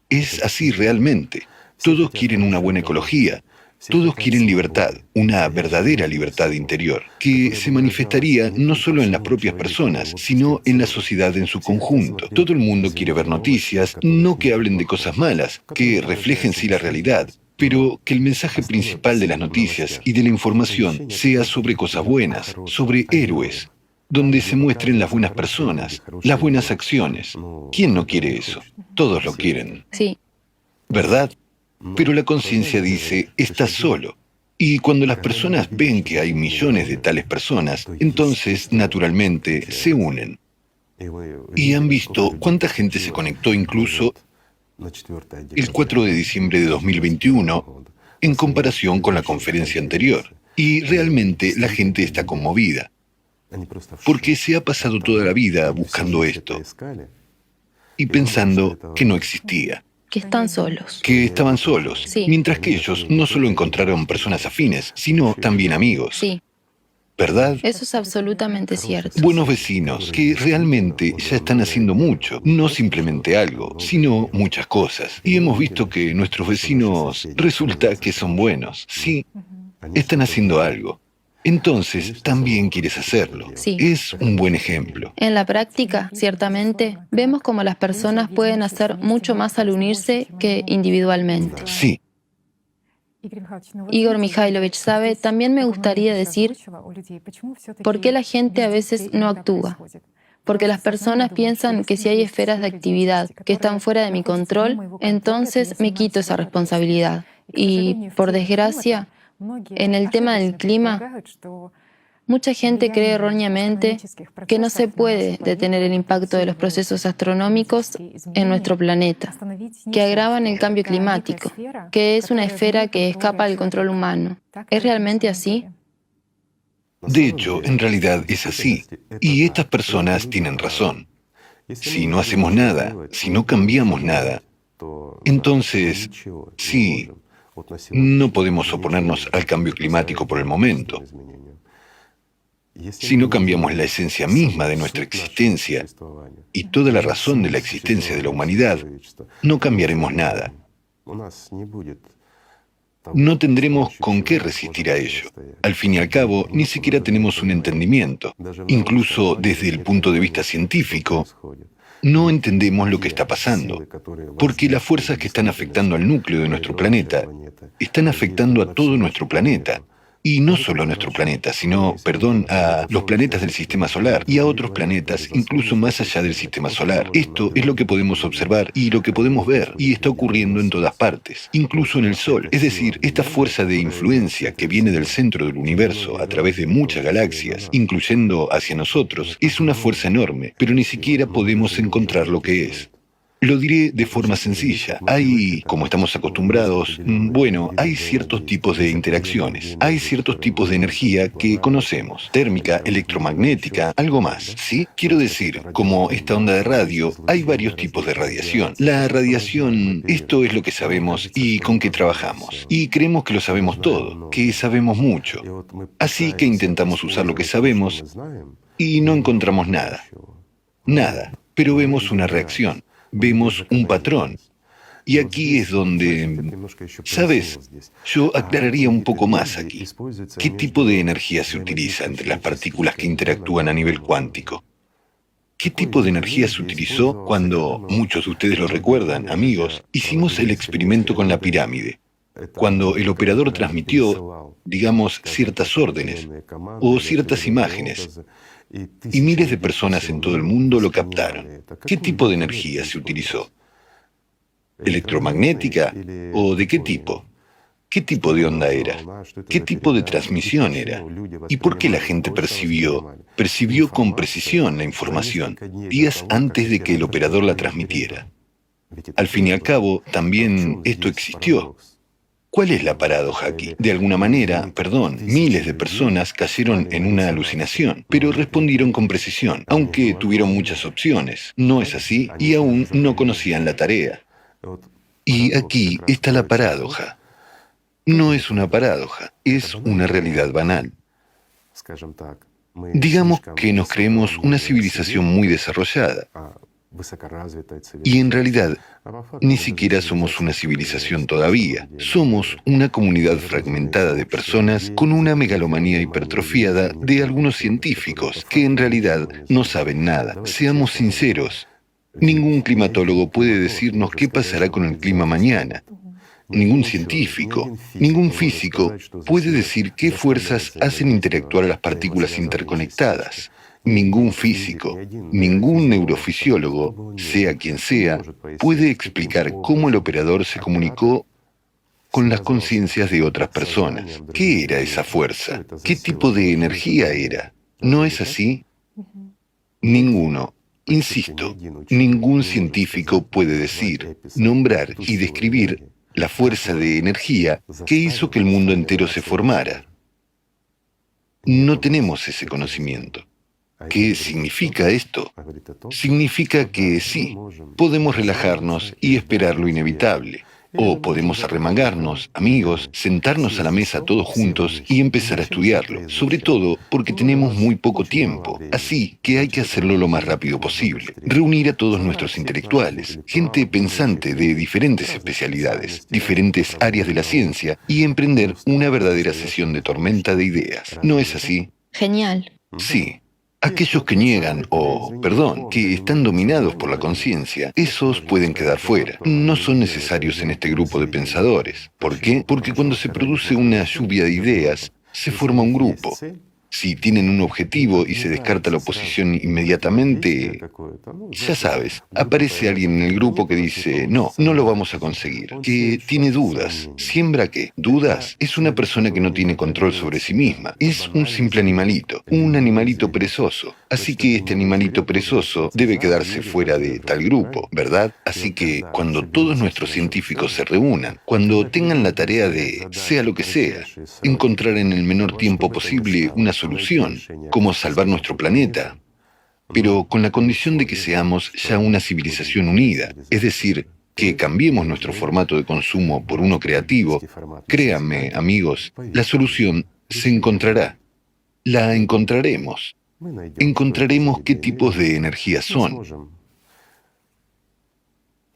Es así realmente. Todos quieren una buena ecología. Todos quieren libertad, una verdadera libertad interior, que se manifestaría no solo en las propias personas, sino en la sociedad en su conjunto. Todo el mundo quiere ver noticias, no que hablen de cosas malas, que reflejen sí la realidad, pero que el mensaje principal de las noticias y de la información sea sobre cosas buenas, sobre héroes, donde se muestren las buenas personas, las buenas acciones. ¿Quién no quiere eso? Todos lo quieren. Sí. ¿Verdad? Pero la conciencia dice, estás solo. Y cuando las personas ven que hay millones de tales personas, entonces, naturalmente, se unen. Y han visto cuánta gente se conectó incluso el 4 de diciembre de 2021 en comparación con la conferencia anterior. Y realmente la gente está conmovida, porque se ha pasado toda la vida buscando esto y pensando que no existía. Que están solos. Que estaban solos, Sí. mientras que ellos no solo encontraron personas afines, sino también amigos. Sí, ¿Verdad? eso es absolutamente cierto. Buenos vecinos que realmente ya están haciendo mucho, no simplemente algo, sino muchas cosas. Y hemos visto que nuestros vecinos resulta que son buenos, sí, están haciendo algo. Entonces, también quieres hacerlo. Sí. Es un buen ejemplo. En la práctica, ciertamente, vemos cómo las personas pueden hacer mucho más al unirse que individualmente. Sí, Igor Mikhailovich, sabe, también me gustaría decir por qué la gente a veces no actúa. Porque las personas piensan que si hay esferas de actividad que están fuera de mi control, entonces me quito esa responsabilidad. Y, por desgracia, en el tema del clima, mucha gente cree erróneamente que no se puede detener el impacto de los procesos astronómicos en nuestro planeta, que agravan el cambio climático, que es una esfera que escapa del control humano. ¿Es realmente así? de hecho, en realidad es así. Y estas personas tienen razón. Si no hacemos nada, si no cambiamos nada, entonces, sí, no podemos oponernos al cambio climático por el momento. Si no cambiamos la esencia misma de nuestra existencia y toda la razón de la existencia de la humanidad, no cambiaremos nada. No tendremos con qué resistir a ello. Al fin y al cabo, ni siquiera tenemos un entendimiento. Incluso desde el punto de vista científico, no entendemos lo que está pasando, porque las fuerzas que están afectando al núcleo de nuestro planeta están afectando a todo nuestro planeta. Y no solo a nuestro planeta, sino, a los planetas del sistema solar y a otros planetas, incluso más allá del sistema solar. Esto es lo que podemos observar y lo que podemos ver, y está ocurriendo en todas partes, incluso en el Sol. Es decir, esta fuerza de influencia que viene del centro del universo a través de muchas galaxias, incluyendo hacia nosotros, es una fuerza enorme, pero ni siquiera podemos encontrar lo que es. Lo diré de forma sencilla. Hay, como estamos acostumbrados, hay ciertos tipos de interacciones. Hay ciertos tipos de energía que conocemos. Térmica, electromagnética, algo más. ¿Sí? Quiero decir, como esta onda de radio, hay varios tipos de radiación. La radiación, esto es lo que sabemos y con qué trabajamos. Y creemos que lo sabemos todo, que sabemos mucho. Así que intentamos usar lo que sabemos y no encontramos nada. Nada. Pero vemos una reacción. Vemos un patrón. Y aquí es donde, ¿sabes? Yo aclararía un poco más aquí. ¿Qué tipo de energía se utiliza entre las partículas que interactúan a nivel cuántico? ¿Qué tipo de energía se utilizó cuando, muchos de ustedes lo recuerdan, amigos, hicimos el experimento con la pirámide? Cuando el operador transmitió, digamos, ciertas órdenes o ciertas imágenes, y miles de personas en todo el mundo lo captaron. ¿Qué tipo de energía se utilizó? ¿Electromagnética? ¿O de qué tipo? ¿Qué tipo de onda era? ¿Qué tipo de transmisión era? ¿Y por qué la gente percibió con precisión la información días antes de que el operador la transmitiera? Al fin y al cabo, también esto existió. ¿Cuál es la paradoja aquí? De alguna manera, miles de personas cayeron en una alucinación, pero respondieron con precisión, aunque tuvieron muchas opciones. ¿No es así? Y aún no conocían la tarea. Y aquí está la paradoja. No es una paradoja, es una realidad banal. Digamos que nos creemos una civilización muy desarrollada. Y en realidad, ni siquiera somos una civilización todavía. Somos una comunidad fragmentada de personas con una megalomanía hipertrofiada de algunos científicos que en realidad no saben nada. Seamos sinceros, ningún climatólogo puede decirnos qué pasará con el clima mañana. Ningún científico, ningún físico puede decir qué fuerzas hacen interactuar a las partículas interconectadas. Ningún físico, ningún neurofisiólogo, sea quien sea, puede explicar cómo el operador se comunicó con las conciencias de otras personas. ¿Qué era esa fuerza? ¿Qué tipo de energía era? ¿No es así? Ninguno, insisto, ningún científico puede decir, nombrar y describir la fuerza de energía que hizo que el mundo entero se formara. No tenemos ese conocimiento. ¿Qué significa esto? Significa que sí, podemos relajarnos y esperar lo inevitable. O podemos arremangarnos, amigos, sentarnos a la mesa todos juntos y empezar a estudiarlo, sobre todo porque tenemos muy poco tiempo, así que hay que hacerlo lo más rápido posible. Reunir a todos nuestros intelectuales, gente pensante de diferentes especialidades, diferentes áreas de la ciencia y emprender una verdadera sesión de tormenta de ideas. ¿No es así? Genial. Sí. Aquellos que niegan que están dominados por la conciencia, esos pueden quedar fuera. No son necesarios en este grupo de pensadores. ¿Por qué? Porque cuando se produce una lluvia de ideas, se forma un grupo. Si tienen un objetivo y se descarta la oposición inmediatamente, ya sabes, aparece alguien en el grupo que dice, no lo vamos a conseguir, que tiene dudas. ¿Siembra qué? ¿Dudas? Es una persona que no tiene control sobre sí misma. Es un simple animalito, un animalito perezoso. Así que este animalito perezoso debe quedarse fuera de tal grupo, ¿verdad? Así que cuando todos nuestros científicos se reúnan, cuando tengan la tarea de, sea lo que sea, encontrar en el menor tiempo posible una solución, como salvar nuestro planeta, pero con la condición de que seamos ya una civilización unida, es decir, que cambiemos nuestro formato de consumo por uno creativo, créanme, amigos, la solución se encontrará. La encontraremos. Encontraremos qué tipos de energía son.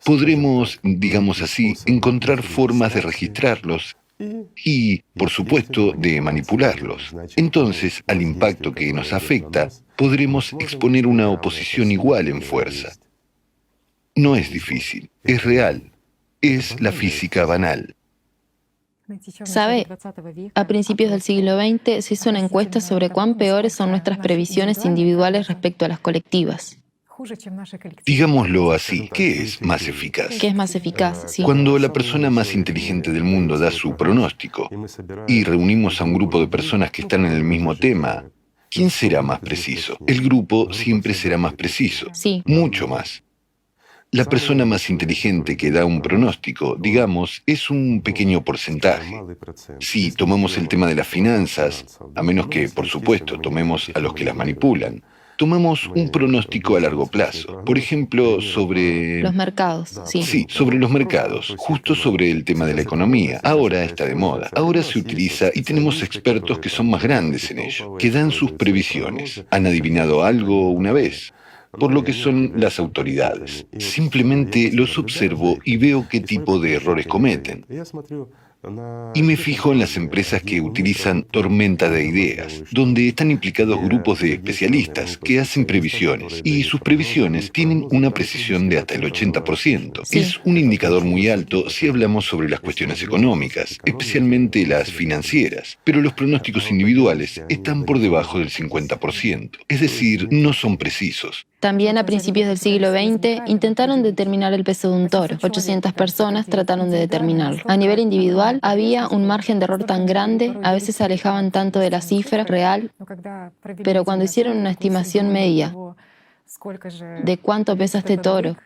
Podremos, digamos así, encontrar formas de registrarlos y, por supuesto, de manipularlos. Entonces, al impacto que nos afecta, podremos exponer una oposición igual en fuerza. No es difícil, es real, es la física banal. ¿Sabe? A principios del siglo XX se hizo una encuesta sobre cuán peores son nuestras previsiones individuales respecto a las colectivas. Digámoslo así, ¿qué es más eficaz? ¿Qué es más eficaz? Sí. Cuando la persona más inteligente del mundo da su pronóstico y reunimos a un grupo de personas que están en el mismo tema, ¿quién será más preciso? El grupo siempre será más preciso, Sí. mucho más. La persona más inteligente que da un pronóstico, digamos, es un pequeño porcentaje. Si tomamos el tema de las finanzas, a menos que, por supuesto, tomemos a los que las manipulan, tomamos un pronóstico a largo plazo. Por ejemplo, sobre... Los mercados, sí. Sí, sobre los mercados, justo sobre el tema de la economía. Ahora está de moda, ahora se utiliza y tenemos expertos que son más grandes en ello, que dan sus previsiones. ¿Han adivinado algo una vez? Por lo que son las autoridades. Simplemente los observo y veo qué tipo de errores cometen. Y me fijo en las empresas que utilizan tormenta de ideas, donde están implicados grupos de especialistas que hacen previsiones, y sus previsiones tienen una precisión de hasta el 80%. Sí. Es un indicador muy alto si hablamos sobre las cuestiones económicas, especialmente las financieras, pero los pronósticos individuales están por debajo del 50%, es decir, no son precisos. También a principios del siglo XX intentaron determinar el peso de un toro. 800 personas trataron de determinarlo. A nivel individual había un margen de error tan grande, a veces se alejaban tanto de la cifra real, pero cuando hicieron una estimación media de cuánto pesa este toro,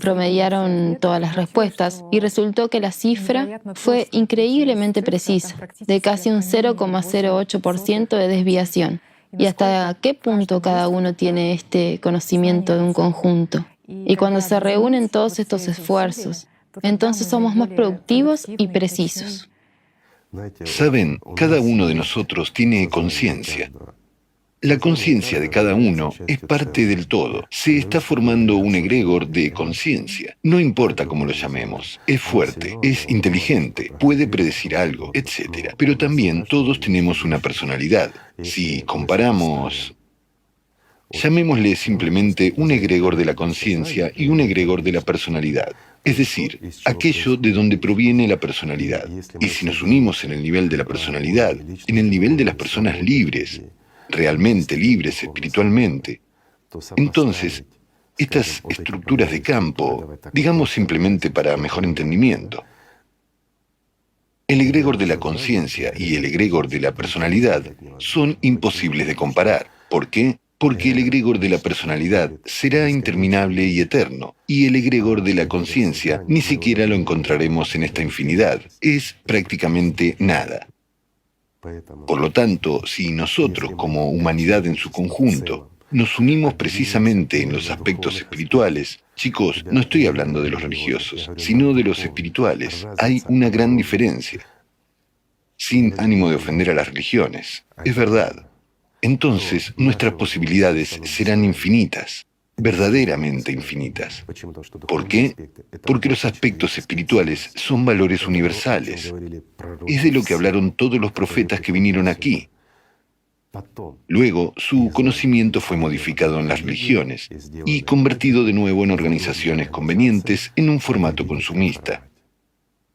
promediaron todas las respuestas y resultó que la cifra fue increíblemente precisa, de casi un 0,08% de desviación. ¿Y hasta qué punto cada uno tiene este conocimiento de un conjunto? Y cuando se reúnen todos estos esfuerzos, entonces somos más productivos y precisos. Saben, cada uno de nosotros tiene conciencia. La conciencia de cada uno es parte del todo. Se está formando un egregor de conciencia. No importa cómo lo llamemos. Es fuerte, es inteligente, puede predecir algo, etc. Pero también todos tenemos una personalidad. Si comparamos... Llamémosle simplemente un egregor de la conciencia y un egregor de la personalidad. Es decir, aquello de donde proviene la personalidad. Y si nos unimos en el nivel de la personalidad, en el nivel de las personas libres, realmente libres espiritualmente, entonces estas estructuras de campo, digamos simplemente para mejor entendimiento, el egregor de la conciencia y el egregor de la personalidad son imposibles de comparar. ¿Por qué? Porque el egregor de la personalidad será interminable y eterno, y el egregor de la conciencia ni siquiera lo encontraremos en esta infinidad. Es prácticamente nada. Por lo tanto, si nosotros, como humanidad en su conjunto, nos unimos precisamente en los aspectos espirituales, chicos, no estoy hablando de los religiosos, sino de los espirituales, hay una gran diferencia. Sin ánimo de ofender a las religiones, es verdad. Entonces, nuestras posibilidades serán infinitas, verdaderamente infinitas. ¿Por qué? Porque los aspectos espirituales son valores universales. Es de lo que hablaron todos los profetas que vinieron aquí. Luego, su conocimiento fue modificado en las religiones y convertido de nuevo en organizaciones convenientes en un formato consumista.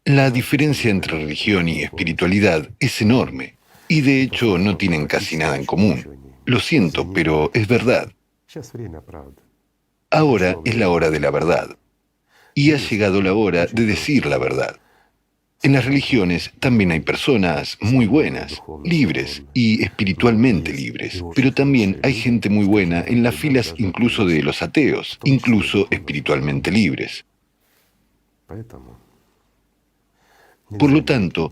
La diferencia entre religión y espiritualidad es enorme y de hecho no tienen casi nada en común. Lo siento, pero es verdad. Ahora es la hora de la verdad. Y ha llegado la hora de decir la verdad. En las religiones también hay personas muy buenas, libres y espiritualmente libres, pero también hay gente muy buena en las filas incluso de los ateos, incluso espiritualmente libres. Por lo tanto,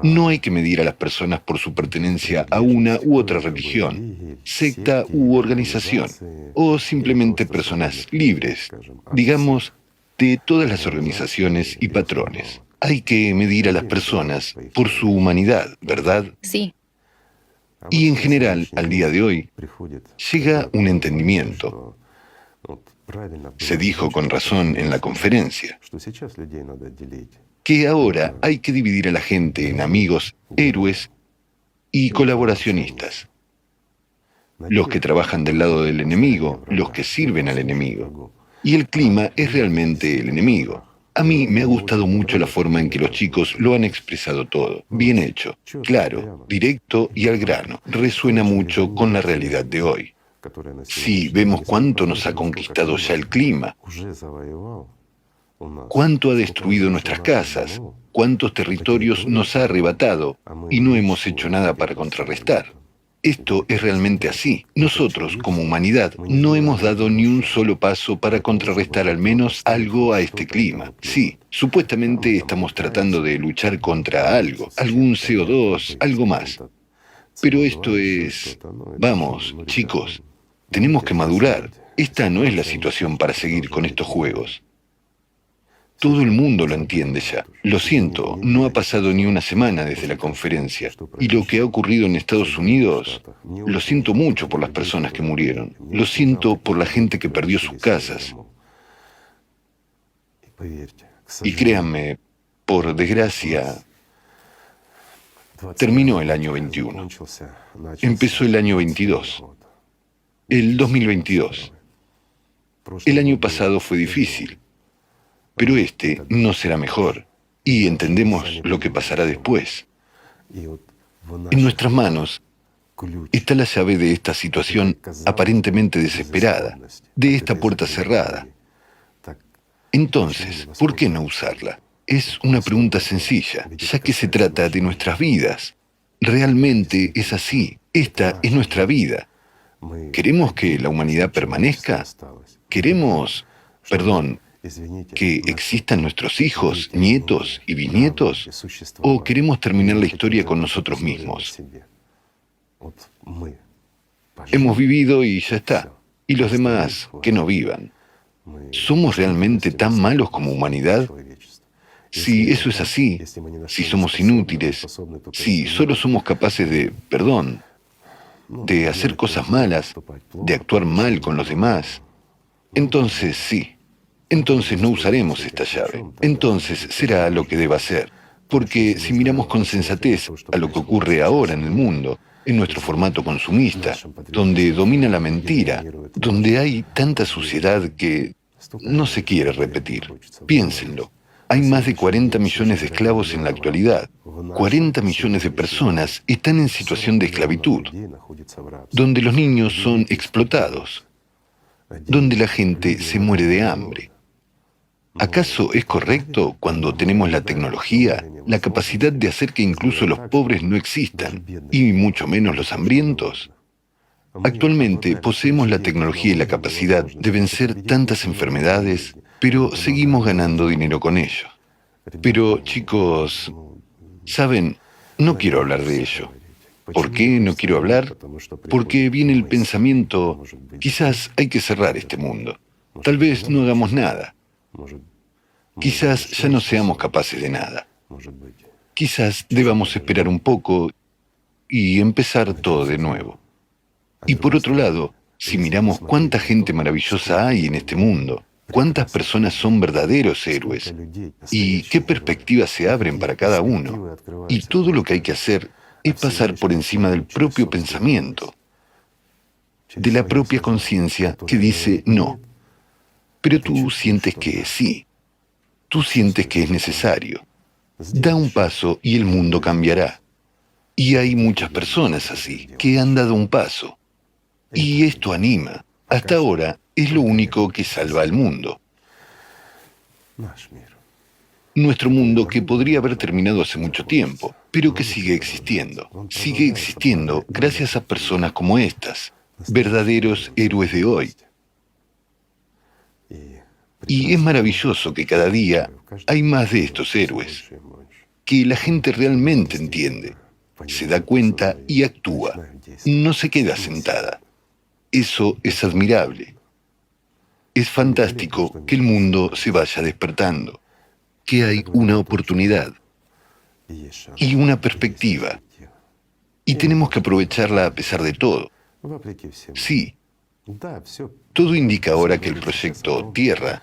no hay que medir a las personas por su pertenencia a una u otra religión, secta u organización, o simplemente personas libres, digamos, de todas las organizaciones y patrones. Hay que medir a las personas por su humanidad, ¿verdad? Sí. Y en general, al día de hoy, llega un entendimiento. Se dijo con razón en la conferencia que ahora hay que dividir a la gente en amigos, héroes y colaboracionistas. Los que trabajan del lado del enemigo, los que sirven al enemigo. Y el clima es realmente el enemigo. A mí me ha gustado mucho la forma en que los chicos lo han expresado todo. Bien hecho, claro, directo y al grano. Resuena mucho con la realidad de hoy. Sí, vemos cuánto nos ha conquistado ya el clima, cuánto ha destruido nuestras casas, cuántos territorios nos ha arrebatado y no hemos hecho nada para contrarrestar. Esto es realmente así. Nosotros, como humanidad, no hemos dado ni un solo paso para contrarrestar al menos algo a este clima. Sí, supuestamente estamos tratando de luchar contra algo, algún CO2, algo más. Pero esto es... Vamos, chicos, tenemos que madurar. Esta no es la situación para seguir con estos juegos. Todo el mundo lo entiende ya. Lo siento, no ha pasado ni una semana desde la conferencia. Y lo que ha ocurrido en Estados Unidos, lo siento mucho por las personas que murieron. Lo siento por la gente que perdió sus casas. Y créanme, por desgracia, terminó el año 21. Empezó el año 22. El 2022. El año pasado fue difícil. Pero este no será mejor, y entendemos lo que pasará después. En nuestras manos está la llave de esta situación aparentemente desesperada, de esta puerta cerrada. Entonces, ¿por qué no usarla? Es una pregunta sencilla, ya que se trata de nuestras vidas. Realmente es así, esta es nuestra vida. ¿Queremos que la humanidad permanezca? ¿Queremos, que existan nuestros hijos, nietos y bisnietos? ¿O queremos terminar la historia con nosotros mismos? Hemos vivido y ya está. Y los demás, que no vivan. ¿Somos realmente tan malos como humanidad? Si eso es así, si somos inútiles, si solo somos capaces de hacer cosas malas, de actuar mal con los demás, entonces sí. Entonces no usaremos esta llave. Entonces será lo que deba ser. Porque si miramos con sensatez a lo que ocurre ahora en el mundo, en nuestro formato consumista, donde domina la mentira, donde hay tanta suciedad que no se quiere repetir. Piénsenlo. Hay más de 40 millones de esclavos en la actualidad. 40 millones de personas están en situación de esclavitud, donde los niños son explotados, donde la gente se muere de hambre. ¿Acaso es correcto cuando tenemos la tecnología, la capacidad de hacer que incluso los pobres no existan, y mucho menos los hambrientos? Actualmente poseemos la tecnología y la capacidad de vencer tantas enfermedades, pero seguimos ganando dinero con ello. Pero, chicos, ¿saben? No quiero hablar de ello. ¿Por qué no quiero hablar? Porque viene el pensamiento, quizás hay que cerrar este mundo. Tal vez no hagamos nada. Quizás ya no seamos capaces de nada. Quizás debamos esperar un poco y empezar todo de nuevo. Y por otro lado, si miramos cuánta gente maravillosa hay en este mundo, cuántas personas son verdaderos héroes, y qué perspectivas se abren para cada uno, y todo lo que hay que hacer es pasar por encima del propio pensamiento, de la propia conciencia que dice no. Pero tú sientes que sí. Tú sientes que es necesario. Da un paso y el mundo cambiará. Y hay muchas personas así, que han dado un paso. Y esto anima. Hasta ahora es lo único que salva al mundo. Nuestro mundo que podría haber terminado hace mucho tiempo, pero que sigue existiendo. Sigue existiendo gracias a personas como estas, verdaderos héroes de hoy. Y es maravilloso que cada día hay más de estos héroes, que la gente realmente entiende, se da cuenta y actúa, no se queda sentada. Eso es admirable. Es fantástico que el mundo se vaya despertando, que hay una oportunidad y una perspectiva, y tenemos que aprovecharla a pesar de todo. Sí, todo indica ahora que el proyecto Tierra,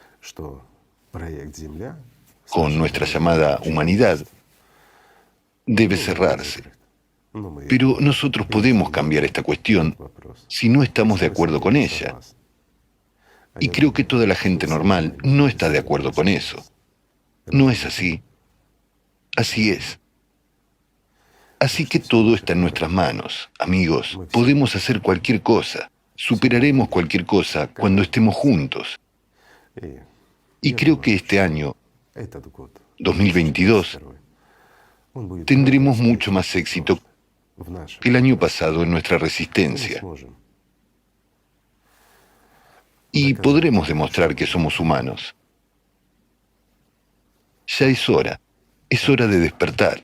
con nuestra llamada humanidad, debe cerrarse. Pero nosotros podemos cambiar esta cuestión si no estamos de acuerdo con ella. Y creo que toda la gente normal no está de acuerdo con eso. ¿No es así? Así es. Así que todo está en nuestras manos, amigos. Podemos hacer cualquier cosa. Superaremos cualquier cosa cuando estemos juntos. Y creo que este año, 2022, tendremos mucho más éxito que el año pasado en nuestra resistencia. Y podremos demostrar que somos humanos. Ya es hora de despertar.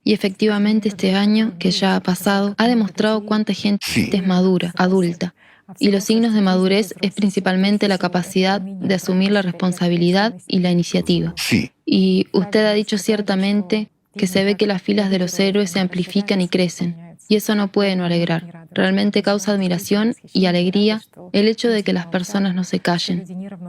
Y efectivamente este año, que ya ha pasado, ha demostrado cuánta gente Sí. es madura, adulta. Y los signos de madurez es principalmente la capacidad de asumir la responsabilidad y la iniciativa. Sí, Y usted ha dicho ciertamente que se ve que las filas de los héroes se amplifican y crecen. Y eso no puede no alegrar. Realmente causa admiración y alegría el hecho de que las personas no se callen,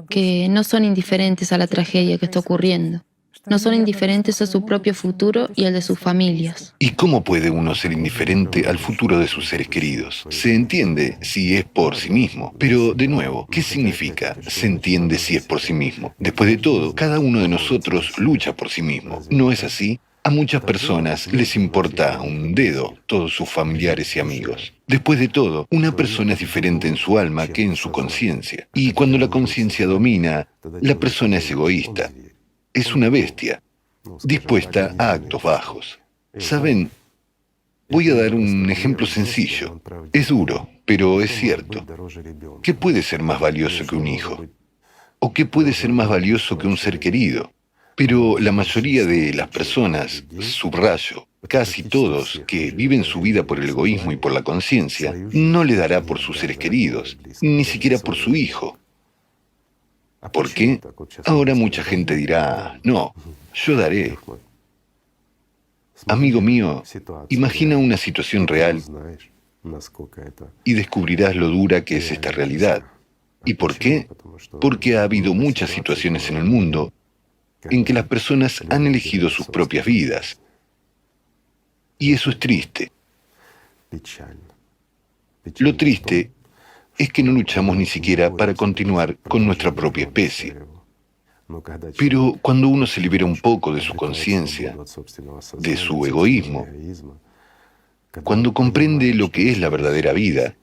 que no son indiferentes a la tragedia que está ocurriendo. No son indiferentes a su propio futuro y al de sus familias. ¿y cómo puede uno ser indiferente al futuro de sus seres queridos? Se entiende si es por sí mismo, pero de nuevo, ¿qué significa se entiende si es por sí mismo? Después de todo, cada uno de nosotros lucha por sí mismo, ¿no es así? A muchas personas les importa un dedo todos sus familiares y amigos. Después de todo, una persona es diferente en su alma que en su conciencia. Y cuando la conciencia domina, la persona es egoísta. Es una bestia, dispuesta a actos bajos. ¿Saben? Voy a dar un ejemplo sencillo. Es duro, pero es cierto. ¿Qué puede ser más valioso que un hijo? ¿O qué puede ser más valioso que un ser querido? Pero la mayoría de las personas, subrayo, casi todos, que viven su vida por el egoísmo y por la conciencia, no le dará por sus seres queridos, ni siquiera por su hijo. ¿Por qué? Ahora mucha gente dirá, no, yo daré. Amigo mío, imagina una situación real y descubrirás lo dura que es esta realidad. ¿Y por qué? Porque ha habido muchas situaciones en el mundo en que las personas han elegido sus propias vidas. Y eso es triste. Lo triste es que no luchamos ni siquiera para continuar con nuestra propia especie. Pero cuando uno se libera un poco de su conciencia, de su egoísmo, cuando comprende lo que es la verdadera vida,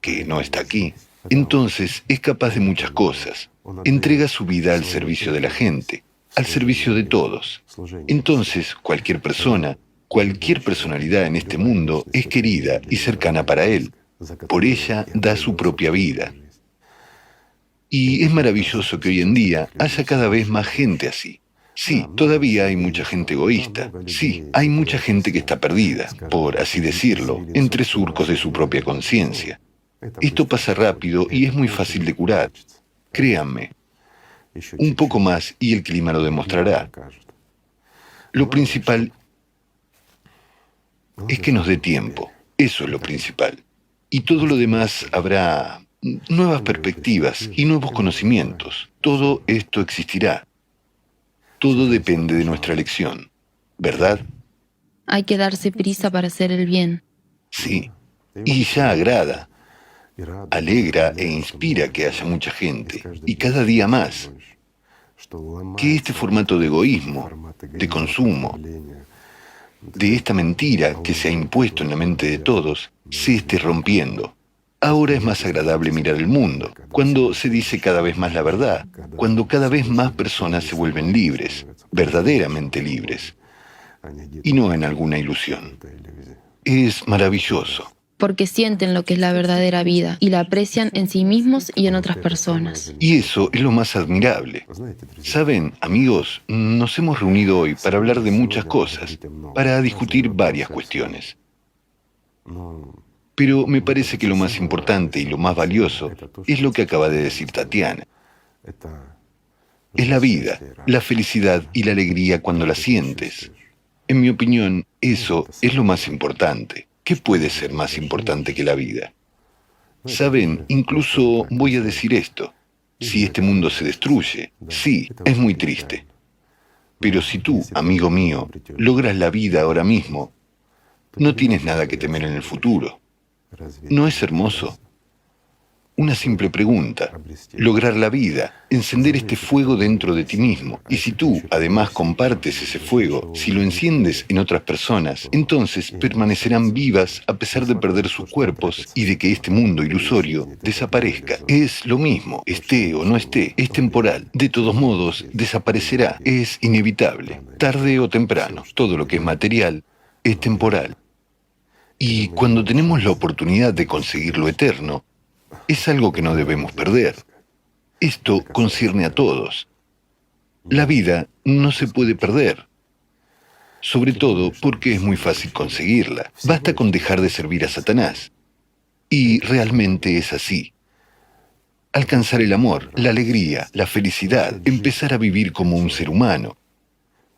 que no está aquí, entonces es capaz de muchas cosas. Entrega su vida al servicio de la gente, al servicio de todos. Entonces, cualquier persona, cualquier personalidad en este mundo es querida y cercana para él. Por ella da su propia vida. Y es maravilloso que hoy en día haya cada vez más gente así. Sí, todavía hay mucha gente egoísta. Sí, hay mucha gente que está perdida, por así decirlo, entre surcos de su propia conciencia. Esto pasa rápido y es muy fácil de curar. Créanme, un poco más y el clima lo demostrará. Lo principal es que nos dé tiempo. Eso es lo principal. Y todo lo demás habrá nuevas perspectivas y nuevos conocimientos. Todo esto existirá. Todo depende de nuestra elección, ¿verdad? Hay que darse prisa para hacer el bien. Sí. Y ya agrada, alegra e inspira que haya mucha gente, y cada día más. Que este formato de egoísmo, de consumo, de esta mentira que se ha impuesto en la mente de todos, se esté rompiendo. Ahora es más agradable mirar el mundo, cuando se dice cada vez más la verdad, cuando cada vez más personas se vuelven libres, verdaderamente libres, y no en alguna ilusión. Es maravilloso. Porque sienten lo que es la verdadera vida y la aprecian en sí mismos y en otras personas. Y eso es lo más admirable. Saben, amigos, nos hemos reunido hoy para hablar de muchas cosas, para discutir varias cuestiones. Pero me parece que lo más importante y lo más valioso es lo que acaba de decir Tatiana. Es la vida, la felicidad y la alegría cuando la sientes. En mi opinión, eso es lo más importante. ¿Qué puede ser más importante que la vida? Saben, incluso voy a decir esto. Si este mundo se destruye, sí, es muy triste. Pero si tú, amigo mío, logras la vida ahora mismo, no tienes nada que temer en el futuro. ¿No es hermoso? Una simple pregunta. Lograr la vida, encender este fuego dentro de ti mismo. Y si tú, además, compartes ese fuego, si lo enciendes en otras personas, entonces permanecerán vivas a pesar de perder sus cuerpos y de que este mundo ilusorio desaparezca. Es lo mismo, esté o no esté, es temporal. De todos modos, desaparecerá, es inevitable. Tarde o temprano, todo lo que es material es temporal. Y cuando tenemos la oportunidad de conseguir lo eterno, es algo que no debemos perder. Esto concierne a todos. La vida no se puede perder, sobre todo porque es muy fácil conseguirla. Basta con dejar de servir a Satanás. Y realmente es así. Alcanzar el amor, la alegría, la felicidad, empezar a vivir como un ser humano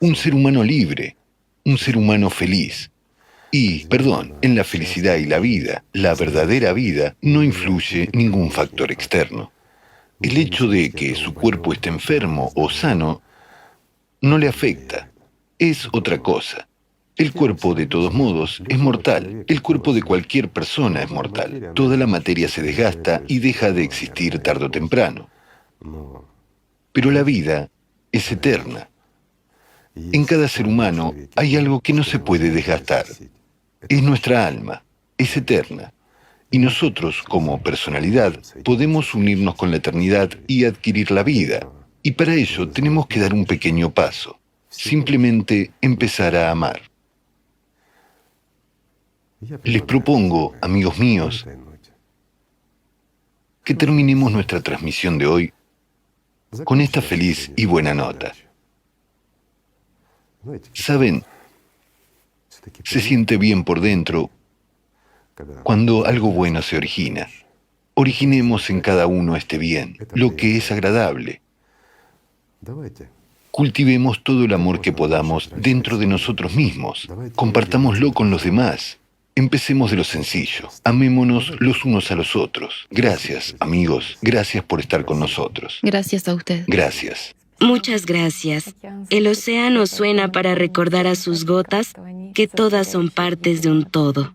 libre, un ser humano feliz. Y, en la felicidad y la vida, la verdadera vida, no influye ningún factor externo. El hecho de que su cuerpo esté enfermo o sano no le afecta, es otra cosa. El cuerpo, de todos modos, es mortal. El cuerpo de cualquier persona es mortal. Toda la materia se desgasta y deja de existir tarde o temprano. Pero la vida es eterna. En cada ser humano hay algo que no se puede desgastar. Es nuestra alma, es eterna. Y nosotros, como personalidad, podemos unirnos con la eternidad y adquirir la vida. Y para ello tenemos que dar un pequeño paso. Simplemente empezar a amar. Les propongo, amigos míos, que terminemos nuestra transmisión de hoy con esta feliz y buena nota. ¿Saben? Se siente bien por dentro cuando algo bueno se origina. Originemos en cada uno este bien, lo que es agradable. Cultivemos todo el amor que podamos dentro de nosotros mismos. Compartámoslo con los demás. Empecemos de lo sencillo. Amémonos los unos a los otros. Gracias, amigos. Gracias por estar con nosotros. Gracias a usted. Gracias. Muchas gracias. El océano suena para recordar a sus gotas que todas son partes de un todo.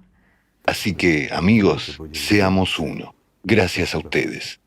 Así que, amigos, seamos uno. Gracias a ustedes.